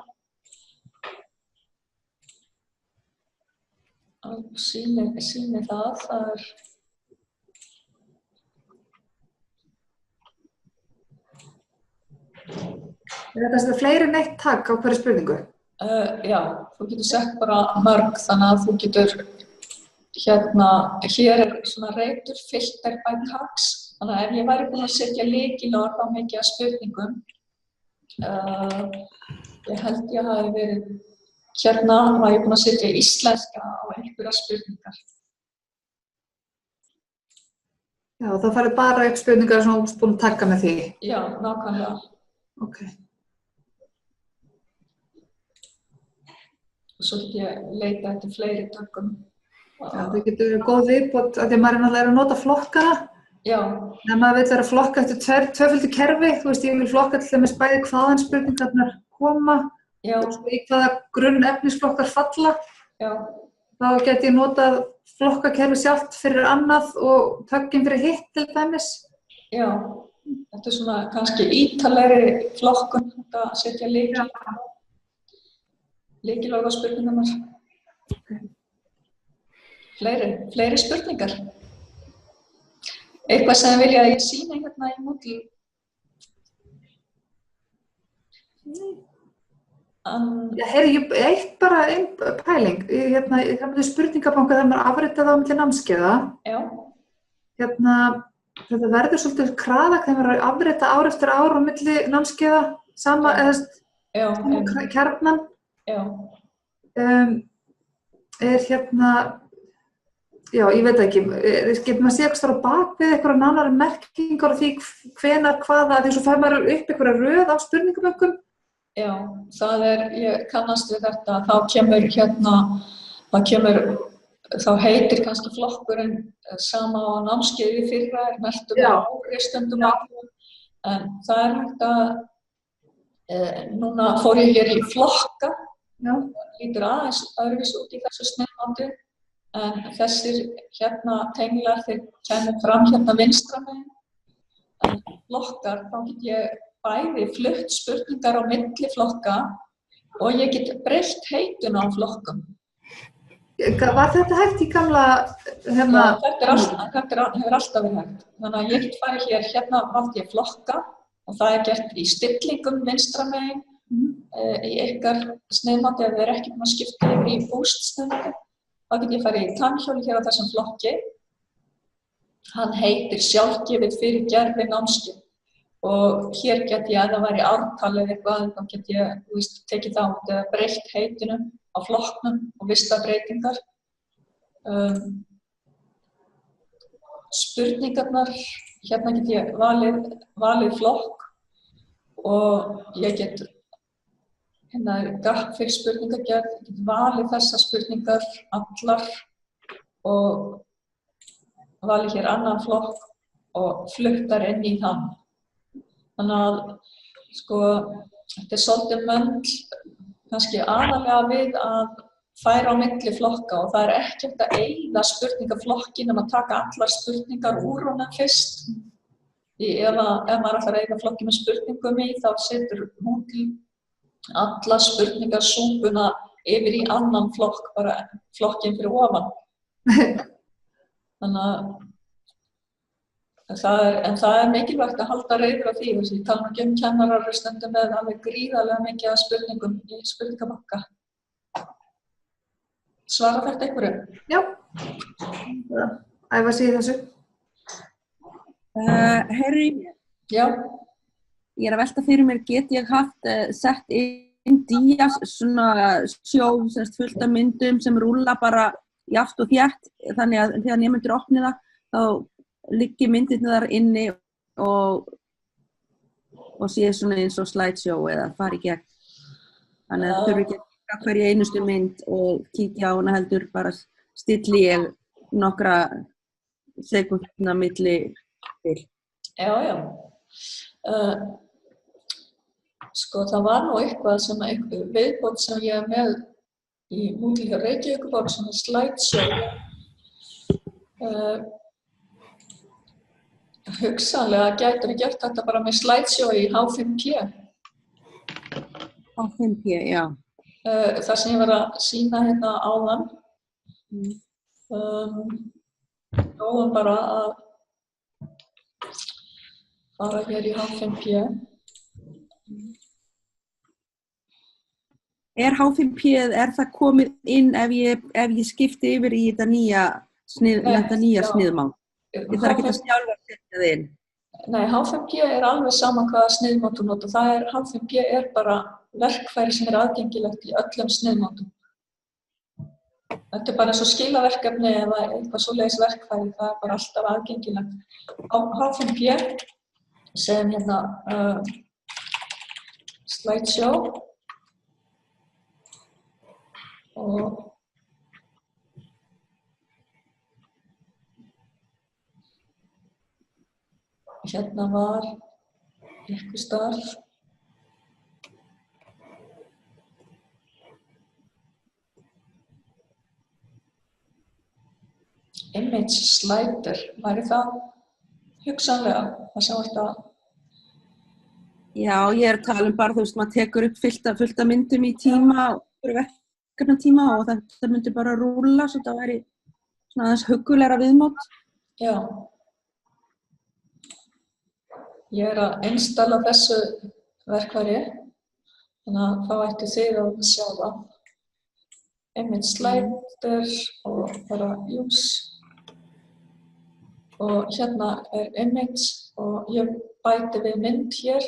A: og sýni það er
C: Þetta er fleiri en eitt tagg á hverju spurningu?
A: Já, þú getur sett bara mörg þannig að þú getur hér er svona reitur filter by tags þannig að ef ég væri búin að setja lykilorð á mikið af spurningum ég held ég hafi verið var ég búin að setja íslenska á einhverja spurningar.
C: Já, þá farið bara upp spurningar sem þú búin að tagga með því?
A: Já, nákvæmlega.
C: Ok.
A: Og svo get ég leita eftir fleiri taggum.
C: Já, það getur verið góð viðbót af því að maður náttúrulega að nota flokkana. Já. En maður vill vera að flokka eftir tvöföldu kerfi, þú veist, ég vil flokka til dæmis bæði hvaðan spurningarnar koma og í hvaða grunnefnisflokkar falla. Já. Þá get ég notað flokkakerfi sjálft fyrir annað og töggin fyrir hitt til dæmis. Já. Þetta er svona kannski ítalegri flokkun að setja lykilorð á spurningarnar. Fleiri spurningar. Eitthvað sem vilja að ég sýna hérna í Moodle. Eitt bara ein pæling. Það með spurningabanka þegar maður afritar það á milli námskeiða. Já. Þetta verður svolítið kraðak þegar maður afrita ár eftir ár á milli námskeiða sama kjarnan. Já. Já, ég veit ekki, getur maður að segja eitthvað á bak við eitthvað nánari merkingar og því hvenær hvaða, því svo fær maður upp eitthvað röð á spurningabökkum? Já, ég kannast við þetta, þá heitir kannski flokkurinn sama á námskeiði fyrra, merktum á áristundum en það hægt að, núna fór ég hér í flokka, lítur aðeins öðruvís út í þessu snemmandi. En þessir tenglar þeir kemur fram vinstra megin. En flokkar, þá get ég bæði flutt spurningar á milli flokka og ég get breytt heitun á flokkum. Var þetta hægt í gamla Þetta hefur alltaf verið hægt. Þannig að ég get farið hér, valdi ég flokka og það er gert í stillingum vinstra megin í ykkar sneiðmáti ef þeir ekki búin að skipta yfir í boost sneiðmáti. Þá get ég farið í tannhjóli hér á þessum flokki. Hann heitir sjálfgefið fyrir gerfi námskeið. Og hér get ég, ef það væri ártal eða eitthvað, þá get ég tekið það út eða breytt heitinum á flokknum og vista breytingar. Spurningarnar, hérna get ég valið flokk og ég get hérna er gagn fyrir spurningagerð, ég get valið þessar spurningar allar og valið hér annan flokk og fluttar inn í þann. Þannig að þetta er svolítið möndl, kannski aðalega við að færa á milli flokka og það er ekki hægt að eyða spurningaflokkin að taka allar spurningar úr honum fyrst. Ef maður ætlar að eyða flokki með spurningum í, þá setur Moodle alla spurningarsúpuna yfir í annan flokk, bara flokkinn fyrir ofan. Þannig að það er mikilvægt að halda reiður á því, ég tala nú ekki kennarar stundum með alveg gríðarlega mikið af spurningum í spurningabanka. Svarar þetta einhverju? Já. Æfa sig í þessu.
D: Herri,
A: já.
D: Ég er að velta fyrir mér, get ég haft sett inn días, svona sjóð, fullt af myndum sem rúlla bara jaft og þétt, þannig að þegar nemendur opni það, þá liggi myndirnar þar inni og sé svona eins og slideshow eða fari gegn. Þannig að þurfi ekki að hverja einustu mynd og kíkja á hana heldur bara stilli ég nokkra sekúndna milli til.
C: Já. Sko, það var nú eitthvað sem viðbót sem ég er með í Moodle hjá Reykjavíkurborg, svona slideshow. Hugsanlega gætur ég gert þetta bara með slideshow í H5P.
D: H5P, já.
C: Það sem ég var að sýna hérna áðan. Prófum bara að fara hér í H5P.
D: H5P, það komið inn ef ég skipti yfir í þetta nýja sniðmál? Ég þarf ekki að sjálfa að setja það inn.
C: Nei, H5P er alveg sama hvaða sniðmátt þú notar. H5P er bara verkfæri sem er aðgengilegt í öllum sniðmáttum. Þetta er bara eins og skilaverkefni eða eitthvað svoleiðis verkfæri, það er bara alltaf aðgengilegt. Á H5P sem hérna slideshow og hérna var eitthvað starf. Image slider, væri það hugsanlega að sjá þetta?
D: Já, ég er að tala bara, þú veist, maður tekur upp fullt af myndum í tíma og verkefnatíma og þetta myndi bara rúlla, svo þetta væri svona aðeins huggulegra viðmót.
C: Já. Ég er að installa þessu verkfæri, þannig að þá ættu þið að sjá það. Image slider og bara use. Og hérna er image og ég bæti við mynd hér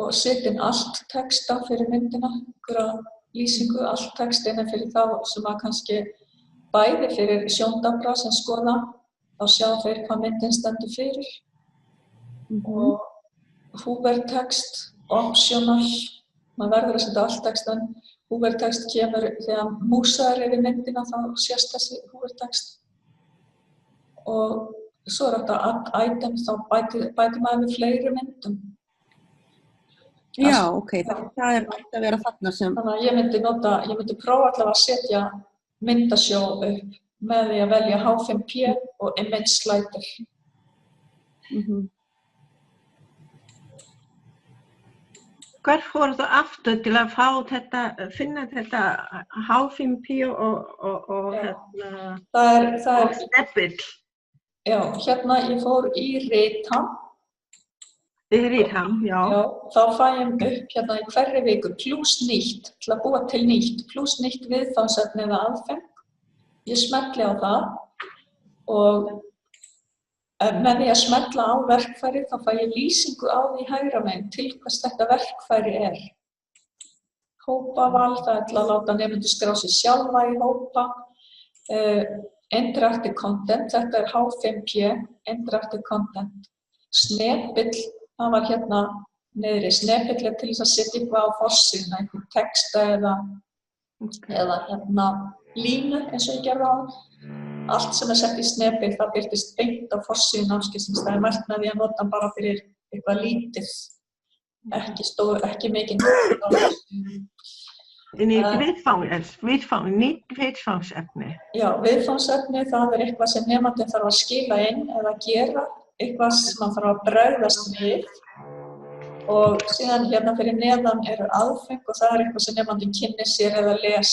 C: og setja inn allt texta fyrir myndina, einhverja lýsingu, allt text innan fyrir þá sem að kannski bæði fyrir sjóndapra sem skoða, þá sjá þeir hvað myndin stendur fyrir. Og húvertext, optional, maður verður að setja allt textan. Húvertext kemur þegar músar yfir myndina, þá sést þessi húvertext. Og svo er þetta add item, þá bætir maður við fleiri myndum.
D: Já, ok, það er hægt að vera þarna sem...
C: Þannig að ég myndi prófa allavega að setja myndasjó upp með því að velja H5P og image slider.
B: Hvar fór þú aftur til að finna þetta H5P og Snapple?
C: Já, hérna ég fór í Ritham.
B: Í Ritham, já.
C: Já, þá fæ ég upp hérna í hverri viku plus nýtt, til að búa til nýtt, plus nýtt viðfangsefni eða aðfeng. Ég smelli á það og með því að smella á verkfæri þá fæ ég lýsingu á því hægra megin til hvers þetta verkfæri er. Hópaval, það er til að láta nemendur skrá sig sjálfa í hópa. Interactive content, þetta er H5P, interactive content. Snepill, það var hérna niðri. Snepill er til þess að setja eitthvað á forsíðuna, einhver texta eða hérna línu eins og ég gerði á það. Allt sem er sett í Snepill, það birtist beint á forsíðu námskeiðsins. Það er mælt með því að nota hann bara fyrir eitthvað lítið, ekki mikið.
B: Nýtt viðfangsefni.
C: Já, viðfangsefni, það er eitthvað sem nemandinn þarf að skila inn eða gera, eitthvað sem hann þarf að bregðast við. Og síðan hérna fyrir neðan eru aðfeng og það er eitthvað sem nemandinn kynnir sér eða les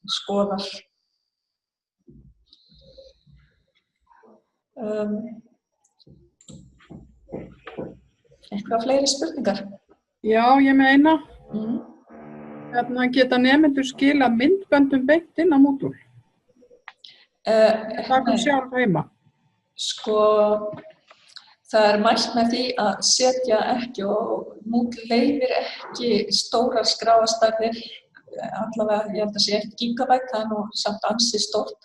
C: og skoðar. Eitthvað fleiri spurningar?
E: Já, ég meina. Geta nemendur skila myndböndum beint inn á Moodle? Það kom sjálf heima.
C: Sko, það er mælt með því að setja ekki og Moodle leyfir ekki stórar skráarstærðir, allavega ég held að sé 1 gigabæt, það er nú samt ansi stórt.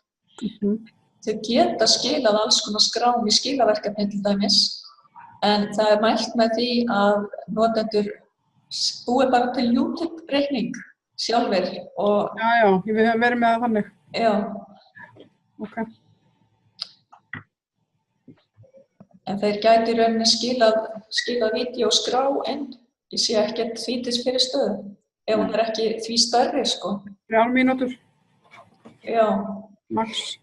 C: Þau geta skilað alls konar skrám í skilaverkefni til dæmis, en það er mælt með því að notendur búi bara til YouTube-reikning
A: sjálfir og
E: Já, við höfum verið með það þannig.
A: já,
E: Ok.
A: en þeir gæti í rauninni skilað vídeóskrá inn. Ég sé ekkert því til fyrir stöðu. Ef hún ekki því stærri, sko.
E: 3 mínútur,
A: Já,
E: max.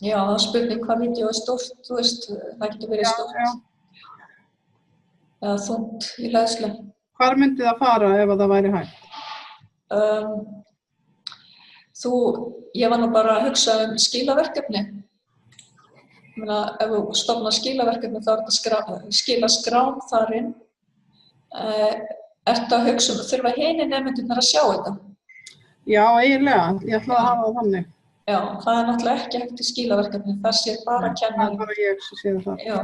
A: já, það er spurning hvað vídeó er stórt, þú veist, það getur verið stórt.
E: Já.
A: Eða þungt í hleðslu.
E: Hvar myndi það fara ef það væri hægt?
A: Ég var nú bara að hugsa skilaverkefni. Ég meina, ef þú stofnar skilaverkefni þá er þetta skila skrám þar inn. Ertu að hugsa þurfa hinir nemendurnar að sjá þetta?
E: Já, eiginlega. Ég ætla að hafa það þannig.
A: Já, það er náttúrulega ekki hægt í skilaverkefni, þar sé bara kennari.
E: Það er bara ég sem sé það.
A: Já.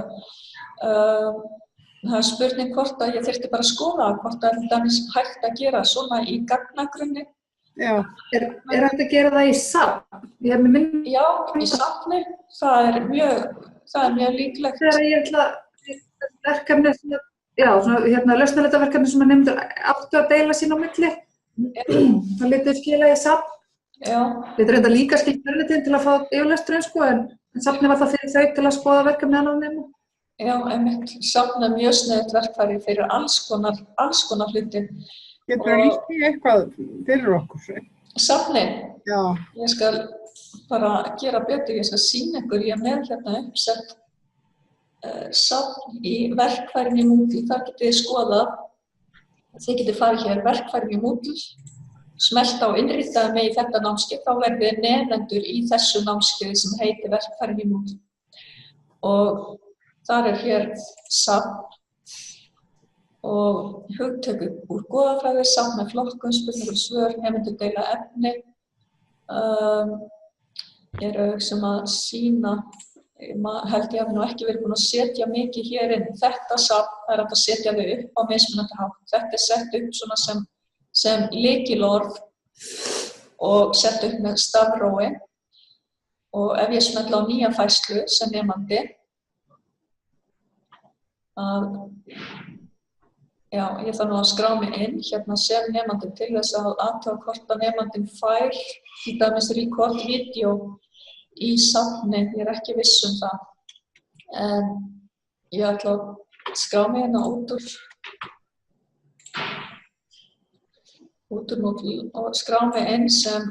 A: Það er spurning hvort að ég þyrfti bara að skoða hvort að þetta er hægt að gera svona í gagnagrunni.
E: Já.
C: Er hægt að gera það í safn?
A: Já, í safni. Það er mjög líklegt.
C: Þegar ég ætla verkefni, lausnarleitaverkefni sem að nemendur áttu að deila sín á milli, þá letur skila í safn.
A: Já.
C: Letur reynda líka skil börnitíðin til að fá yfirlesturinn, sko, en safni var það fyrir þau til að skoða verkefni annar nema.
A: Já, einmitt. Safn er mjög sniðugt verkfæri fyrir alls konar hluti.
E: Getur þú lýst í eitthvað fyrir okkur?
A: Safni?
E: Já.
A: Ég skal bara gera betur, ég skal sýna ykkur, ég er með hérna uppsett safn í verkfærin í Moodle, þar getið þið skoðað, þið getið farið hér verkfærin í Moodle, smellt á innritaði mig í þetta námskeið, þá verðið nemendur í þessu námskeiði sem heitir verkfærin í Moodle. Og þar er hér safn og hugtöku úr goðafræði, safn með flokkum, spurningar og svör, nemendur deila efni, eru sem að sýna, held ég hafi nú ekki verið búin að setja mikið hér inn. Þetta safn er hægt að setja þau upp á mismunandi hátt. Þetta er sett upp svona sem lykilorð og sett upp með stafrófi. Og ef ég smetla á nýja færslu sem nemandi, ég þarf nú að skrá mig inn hérna sem nemandi til þess að athuga hvort að nemandinn fær til dæmis record video í safni, ég er ekki viss um það. En ég ætla að skrá mig hérna út úr Moodle og skrá mig inn sem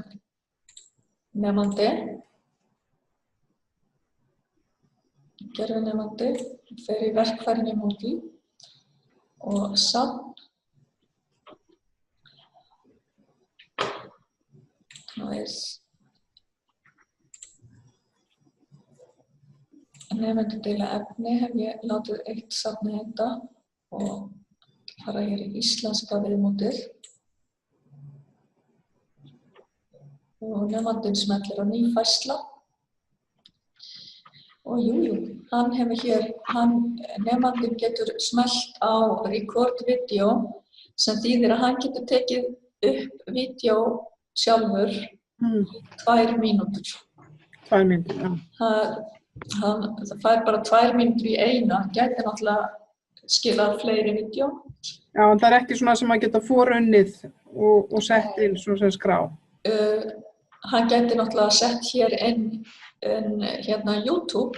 A: nemandi. Gervinemandi, fer í verkfærin í Moodle og safn. Það er nemendur deila efni, hef ég látið eitt safni heita og fara hér í íslenska viðmótið. Og nemandinn smellir á ný færsla. Og hann hefur hér, nemandinn getur smellt á record video sem þýðir að hann getur tekið upp video sjálfur 2 mínútur.
E: 2 mínútur, já.
A: Það fær bara 2 mínútur í eina, hann gæti náttúrulega skilað fleiri video.
E: Já, en það er ekki svona sem að geta forunnið og sett inn svona sem skrá.
A: Hann gæti náttúrulega sett hér inn hérna YouTube.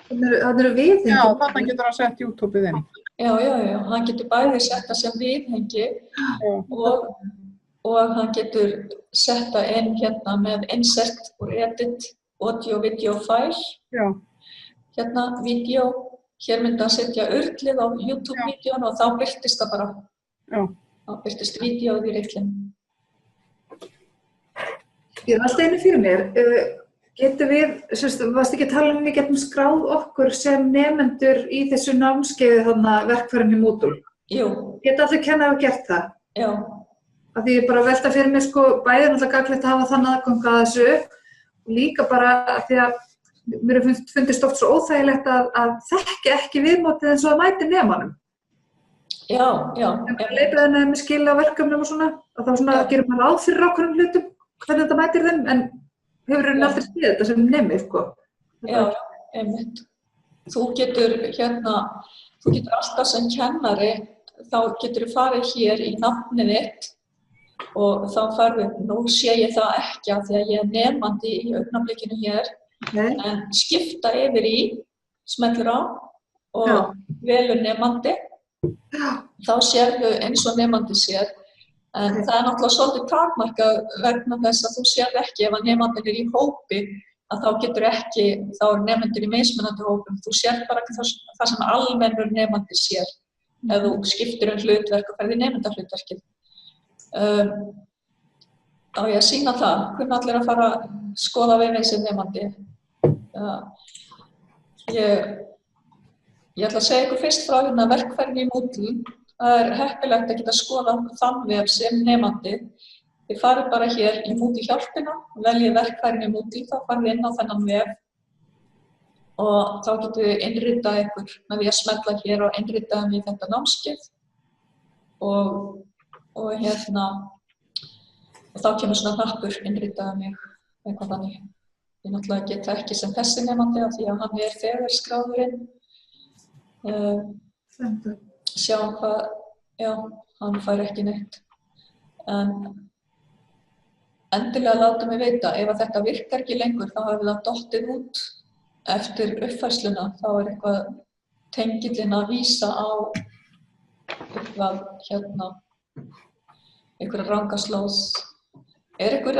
C: Það eru viðhengi.
E: Já, þarna getur hann sett YouTubeið inn.
A: Já, hann getur bæði setta sem viðhengi og hann getur setta inn hérna með insert og edit, audio, video, file.
E: Já.
A: Hérna, video. Hér myndi hann setja urlið á YouTube-vídeón og þá birtist það bara.
E: Já.
A: Þá birtist vídeóið í ritlinn.
C: Ég var alltaf einu fyrir mér. Getum við, varst ekki að tala við getum skráð okkur sem nemendur í þessu námskeiði þarna verkfærin í Moodle?
A: Jú.
C: Geta allir kennarar hafa gert það?
A: Já.
C: Af því ég bara velta fyrir mér, sko, bæði náttúrulega gagnlegt að hafa þann aðgang að þessu og líka bara því að mér fundist oft svo óþægilegt að þekki ekki viðmótið eins og að mæti nemanum.
A: Já.
C: En bara leitaði henni með skil á verkefnum og svona, að þá svona gerir maður ráð fyrir ákveðnum hlutum, hvernig þetta mætir þeim, en hefur henni aldrei séð þetta sem nemi, sko.
A: Já, einmitt. Þú getur alltaf sem kennari, þá getur þú farið hér í nafnið þitt og þá færðu, nú sé ég það ekki af því að ég er nemandi í augnablikinu hér, en skipta yfir í, smellir á og velur nemandi, þá sérðu eins og nemandi sér, en það er náttúrulega svolítið takmarkað vegna þess að þú sérð ekki ef að nemandinn í hópi, að þá getur ekki, þá nemendur í mismunandi hópum, þú sérð bara það sem almennur nemandi sér, ef þú skiptir hlutverk og ferð í nemendahlutverkið. Á ég að sýna það, kunna allir að fara að skoða vefinn sem nemandi. Ég ætla að segja ykkur fyrst frá hérna verkfærin í Moodle. Það er heppilegt að geta skoða þann vef sem nemandi. Þið farið bara hér í Moodle hjálpina, veljið verkfærin í Moodle, þá farið inn á þennan vef og þá getur við innritað ykkur með því að smella hér og innritaða mig þetta námskeið og hérna og þá kemur svona hnappur innritaða mig eitthvað þannig. Ég náttúrulega get það ekki sem þessi nemandi af því að hann þegar skráður inn. Sjáum hvað, já, hann fær ekki neitt. En endilega láta mig vita, ef að þetta virkar ekki lengur þá hefur það dottið út eftir uppfærsluna, þá eitthvað tengillinn að vísa á eitthvað hérna, einhverja rangaslóð. Einhver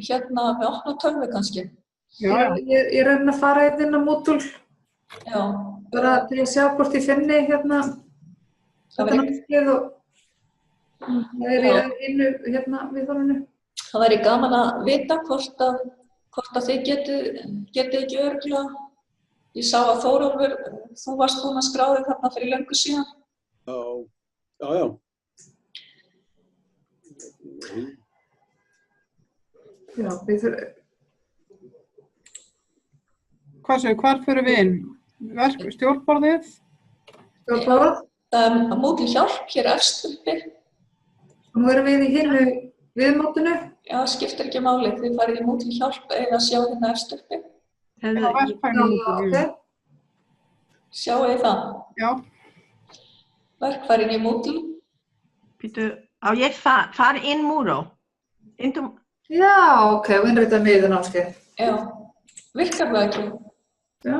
A: hérna með opna tölvu kannski?
C: Já, ég reyna að fara inn á Moodle.
A: Já.
C: Bara til að sjá hvort ég finni hérna þetta námskeið og það í einu hérna viðhorfinu.
A: Það væri gaman að vita hvort að þið getið ekki örugglega. Ég sá að Þórólfur, þú varst búinn að skrá þig þarna fyrir löngu síðan.
F: Já.
C: Já, við þurfum.
E: Hvar förum við inn? Stjórnborðið?
C: Stjórnborð?
A: Moodle hjálp hér efst uppi.
C: Og nú erum við í hinu viðmótinu.
A: Já, skiptir ekki máli. Þið farið í Moodle hjálp eða sjá hérna efst uppi. Sjáu þið það?
E: Já.
A: Verkfærin í Moodle.
B: Býtu, á ég fara inn Moodle?
C: Já, ok, og innrita mig í það námskeið.
A: Já, virkar það ekki?
C: Já.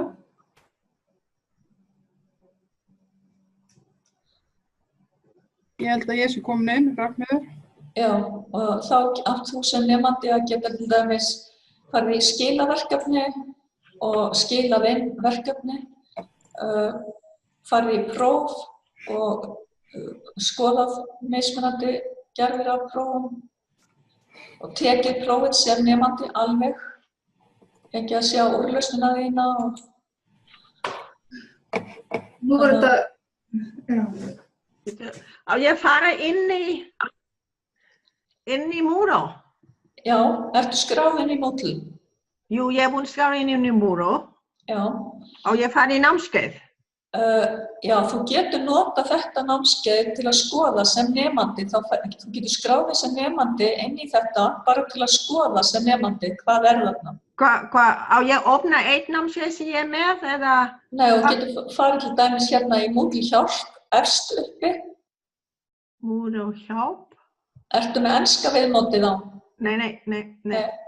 E: Ég held að ég sé komin inn, Ragnheiður.
A: Já, og þá átt þú sem nemandi að geta til dæmis farið í skilaverkefni og skilað inn verkefni, farið í próf og skoðað mismunandi gerðir af prófum og tekið prófið sem nemandi alveg, fengið að sjá úrlausnina þína og...
C: Nú var þetta... Já.
B: Á ég fara inn í Moodle?
A: Já, ertu skráð inn í Moodle?
B: Jú, ég er búin skráð inn í Moodle.
A: Já.
B: Á ég fara í námskeið?
A: Já, þú getur nota þetta námskeið til að skoða sem nemandi. Þú getur skráð sem nemandi inn í þetta bara til að skoða sem nemandi. Hvað þarna?
B: Á ég að opna eitt námskeið sem ég er með? Eða...
A: Nei, þú getur farið til dæmis hérna í Moodle hjálp, efst uppi.
B: Moodle hjálp?
A: Ertu með enska viðmótið á?
B: Nei.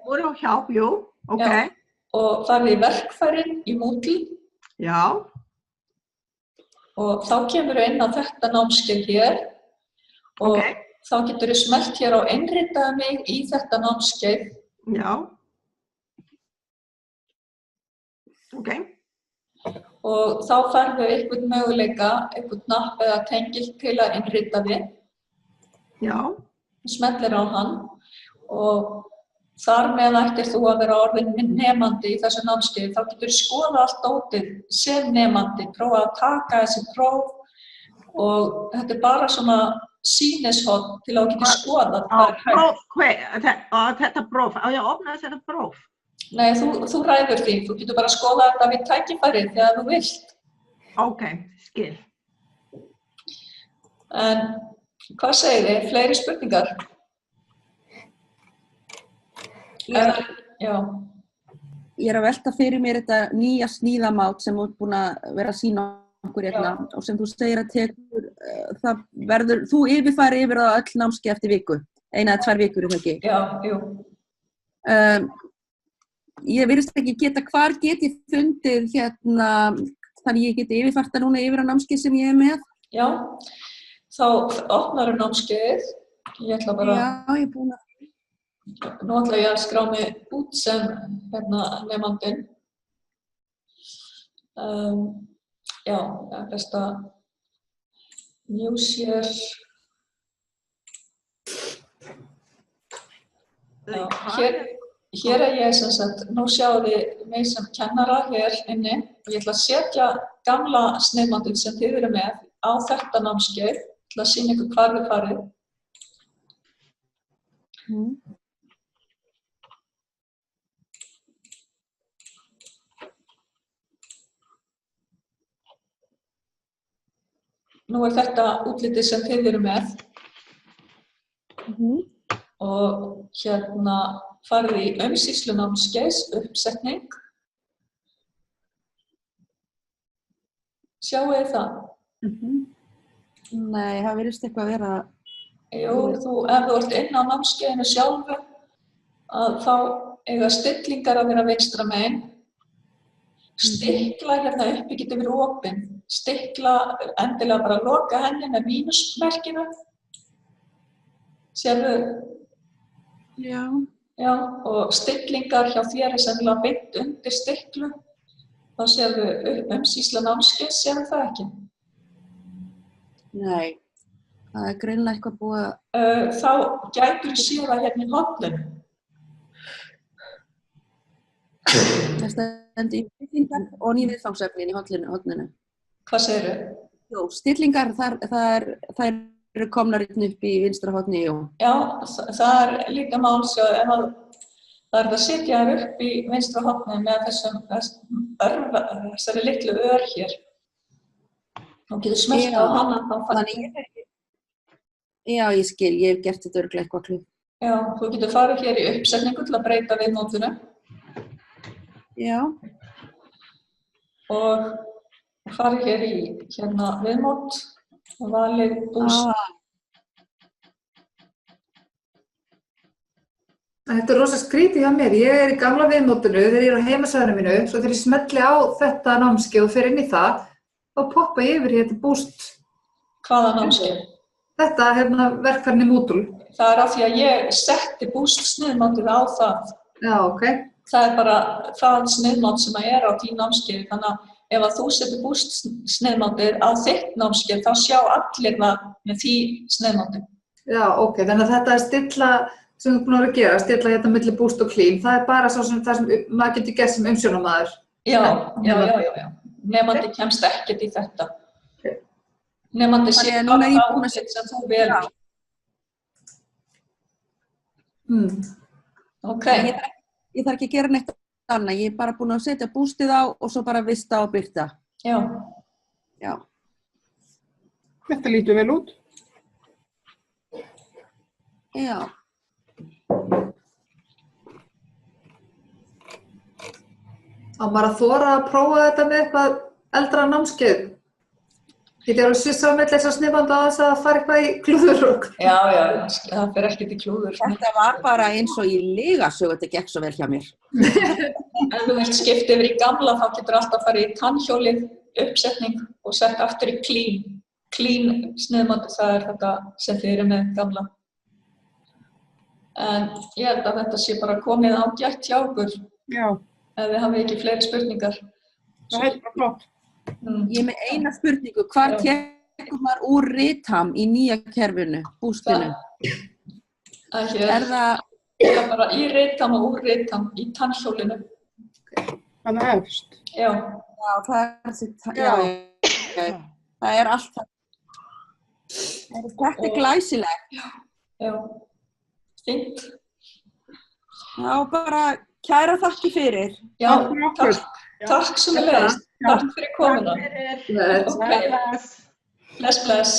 B: Moodle hjálp, jú, ok.
A: Já. Og farið í verkfærin í Moodle.
B: Já.
A: Og þá kemur þú inn á þetta námskeið hér og þá getur þú smellt hér á innritaðu mig í þetta námskeið.
B: Já. Ok.
A: Og þá færðu einhvern möguleika, einhvern hnapp eða tengil til að innrita þig.
B: Já.
A: Þú smellir á hann og þar með ættir þú að vera orðinn nemandi í þessu námskeiði. Þá getur þú skoða allt dótið sem nemandi, prófa að taka þessi próf og þetta er bara svona sýnishorn til að geta skoða
B: þetta próf, á ég að opna þetta próf?
A: Nei, þú ræður því. Þú getur bara að skoða þetta við tækifæri þegar þú vilt.
B: Ok, skil.
A: En hvað segir þið? Fleiri spurningar? Já.
D: Ég er að velta fyrir mér þetta nýja sníðamát sem þú ert búin að vera að sýna okkur hérna og sem þú segir að tekur, það verður, þú yfirfæri yfir það öll námskeið eftir viku. 1 eða 2 vikur, er það ekki?
A: Já, jú.
D: Ég virðist ekki geta, hvar get ég fundið hérna, þannig ég geti yfirfært það núna yfir á námskeið sem ég er með?
A: Já, þá opnar námskeið. Ég ætla bara...
D: Já, ég er búin að...
A: Nú ætla ég að skrá mig út sem nemandinn. Já, það er best að new share. Já, hér er ég sem sagt, nú sjáum við mig sem kennara hér inni og ég ætla að setja gamla sneiðmandinn sem þið eru með á þetta námskeið. Ég ætla að sýna ykkur hvar við farið. Nú er þetta útlitið sem þið eru með og hérna farið í umsýslunámskeiðs uppsetning. Sjáu þið það?
D: Nei, það virðist eitthvað að vera...
A: Jú, ef þú ert inn á námskeiðinu sjálfu, þá eiga stillingar að vera vinstra megin. Stikla hérna uppi getur verið opin. Stikla endilega bara loka henni með mínusmerkinu. Sérðu?
D: Já.
A: Já, og stillingar hjá þér er sennilega beint undir stiklu. Þá sérðu umsýsla námskeið, sérðu það ekki?
D: Nei, það er greinilega eitthvað búið að...
A: Þá gætur þú séð það hérna í horninu.
D: Það stendur í stillingar og ný viðfangsefnin í horninu.
A: Hvað segirðu?
D: Jú, stillingar, það eru komnar upp í vinstra horni, jú.
A: Já, það er líka mál, svo ef það er að setja þær upp í vinstra horni með þessari litlu ör hér. Þú getur smellt á hana, þá farið.
D: Já, ég skil, ég hef gert þetta örugglega eitthvað klúð.
A: Já, þú getur farið hér í uppsetningu til að breyta viðmótinu.
D: Já.
A: Og farið hér í viðmót og valið búst.
C: Þetta er rosa skrítið hjá mér. Ég er í gamla viðmótinu þegar ég er á heimasvæðinu mínu, svo þegar ég smelli á þetta námskeið og fer inn í það, þá poppa ég yfir þetta búst.
A: Hvaða námskeið?
C: Þetta verkfærini Moodle.
A: Það er af því að ég setti búst sniðmátið á það.
C: Já, ok.
A: Það er bara það sniðmátt sem er á því námskeið, þannig að ef að þú setur búst sniðmátið á þitt námskeið, þá sjá allir það með því sniðmátið.
C: Já, ok, þannig að þetta er stilla sem þú er búin að vera að gera, stilla hérna milli búst og clean. Það er bara það sem maður getur gert sem umsjónarmaður.
A: Já. Nemandi kemst ekkert í þetta. Nemandi sé
D: bara
A: það útlitt sem þú velur. Ok.
D: Ég þarf ekki að gera neitt annað, ég er bara búin að setja bústið á og svo bara vista og birta.
A: Já.
D: Já.
E: Þetta lítur vel út.
D: Já.
C: Á maður að þora að prófa þetta með eitthvað eldra námskeið? Getið alveg svissa á milli þess að sniðbanda á þess að fara eitthvað í klúður?
A: Já, það fer ekkert í klúður.
D: Þetta var bara eins og í lygasögu, þetta gekk svo vel hjá mér.
A: Ef þú vilt skipta yfir í gamla, þá getur alltaf farið í tannhjólið, uppsetning og sett aftur í clean. Clean sniðmáti, það er þetta sem þið eru með gamla. En ég held að þetta sé bara komið ágætt hjá okkur.
E: Já.
A: Ef þið hafið ekki fleiri spurningar.
E: Það er bara flott.
D: Ég er með eina spurningu, hvar tekur maður úr ritham í nýja kerfinu, bústinu?
A: Er það bara í ritham og úr ritham í tannhjólinu?
E: Þannig efst.
A: Já.
D: Já, það er allt það. Þetta er glæsilegt.
A: Já. Fínt.
D: Já, bara kæra þakki fyrir.
A: Já, takk sem er leiðist. Takk fyrir komuna.
C: Bless.
A: Bless.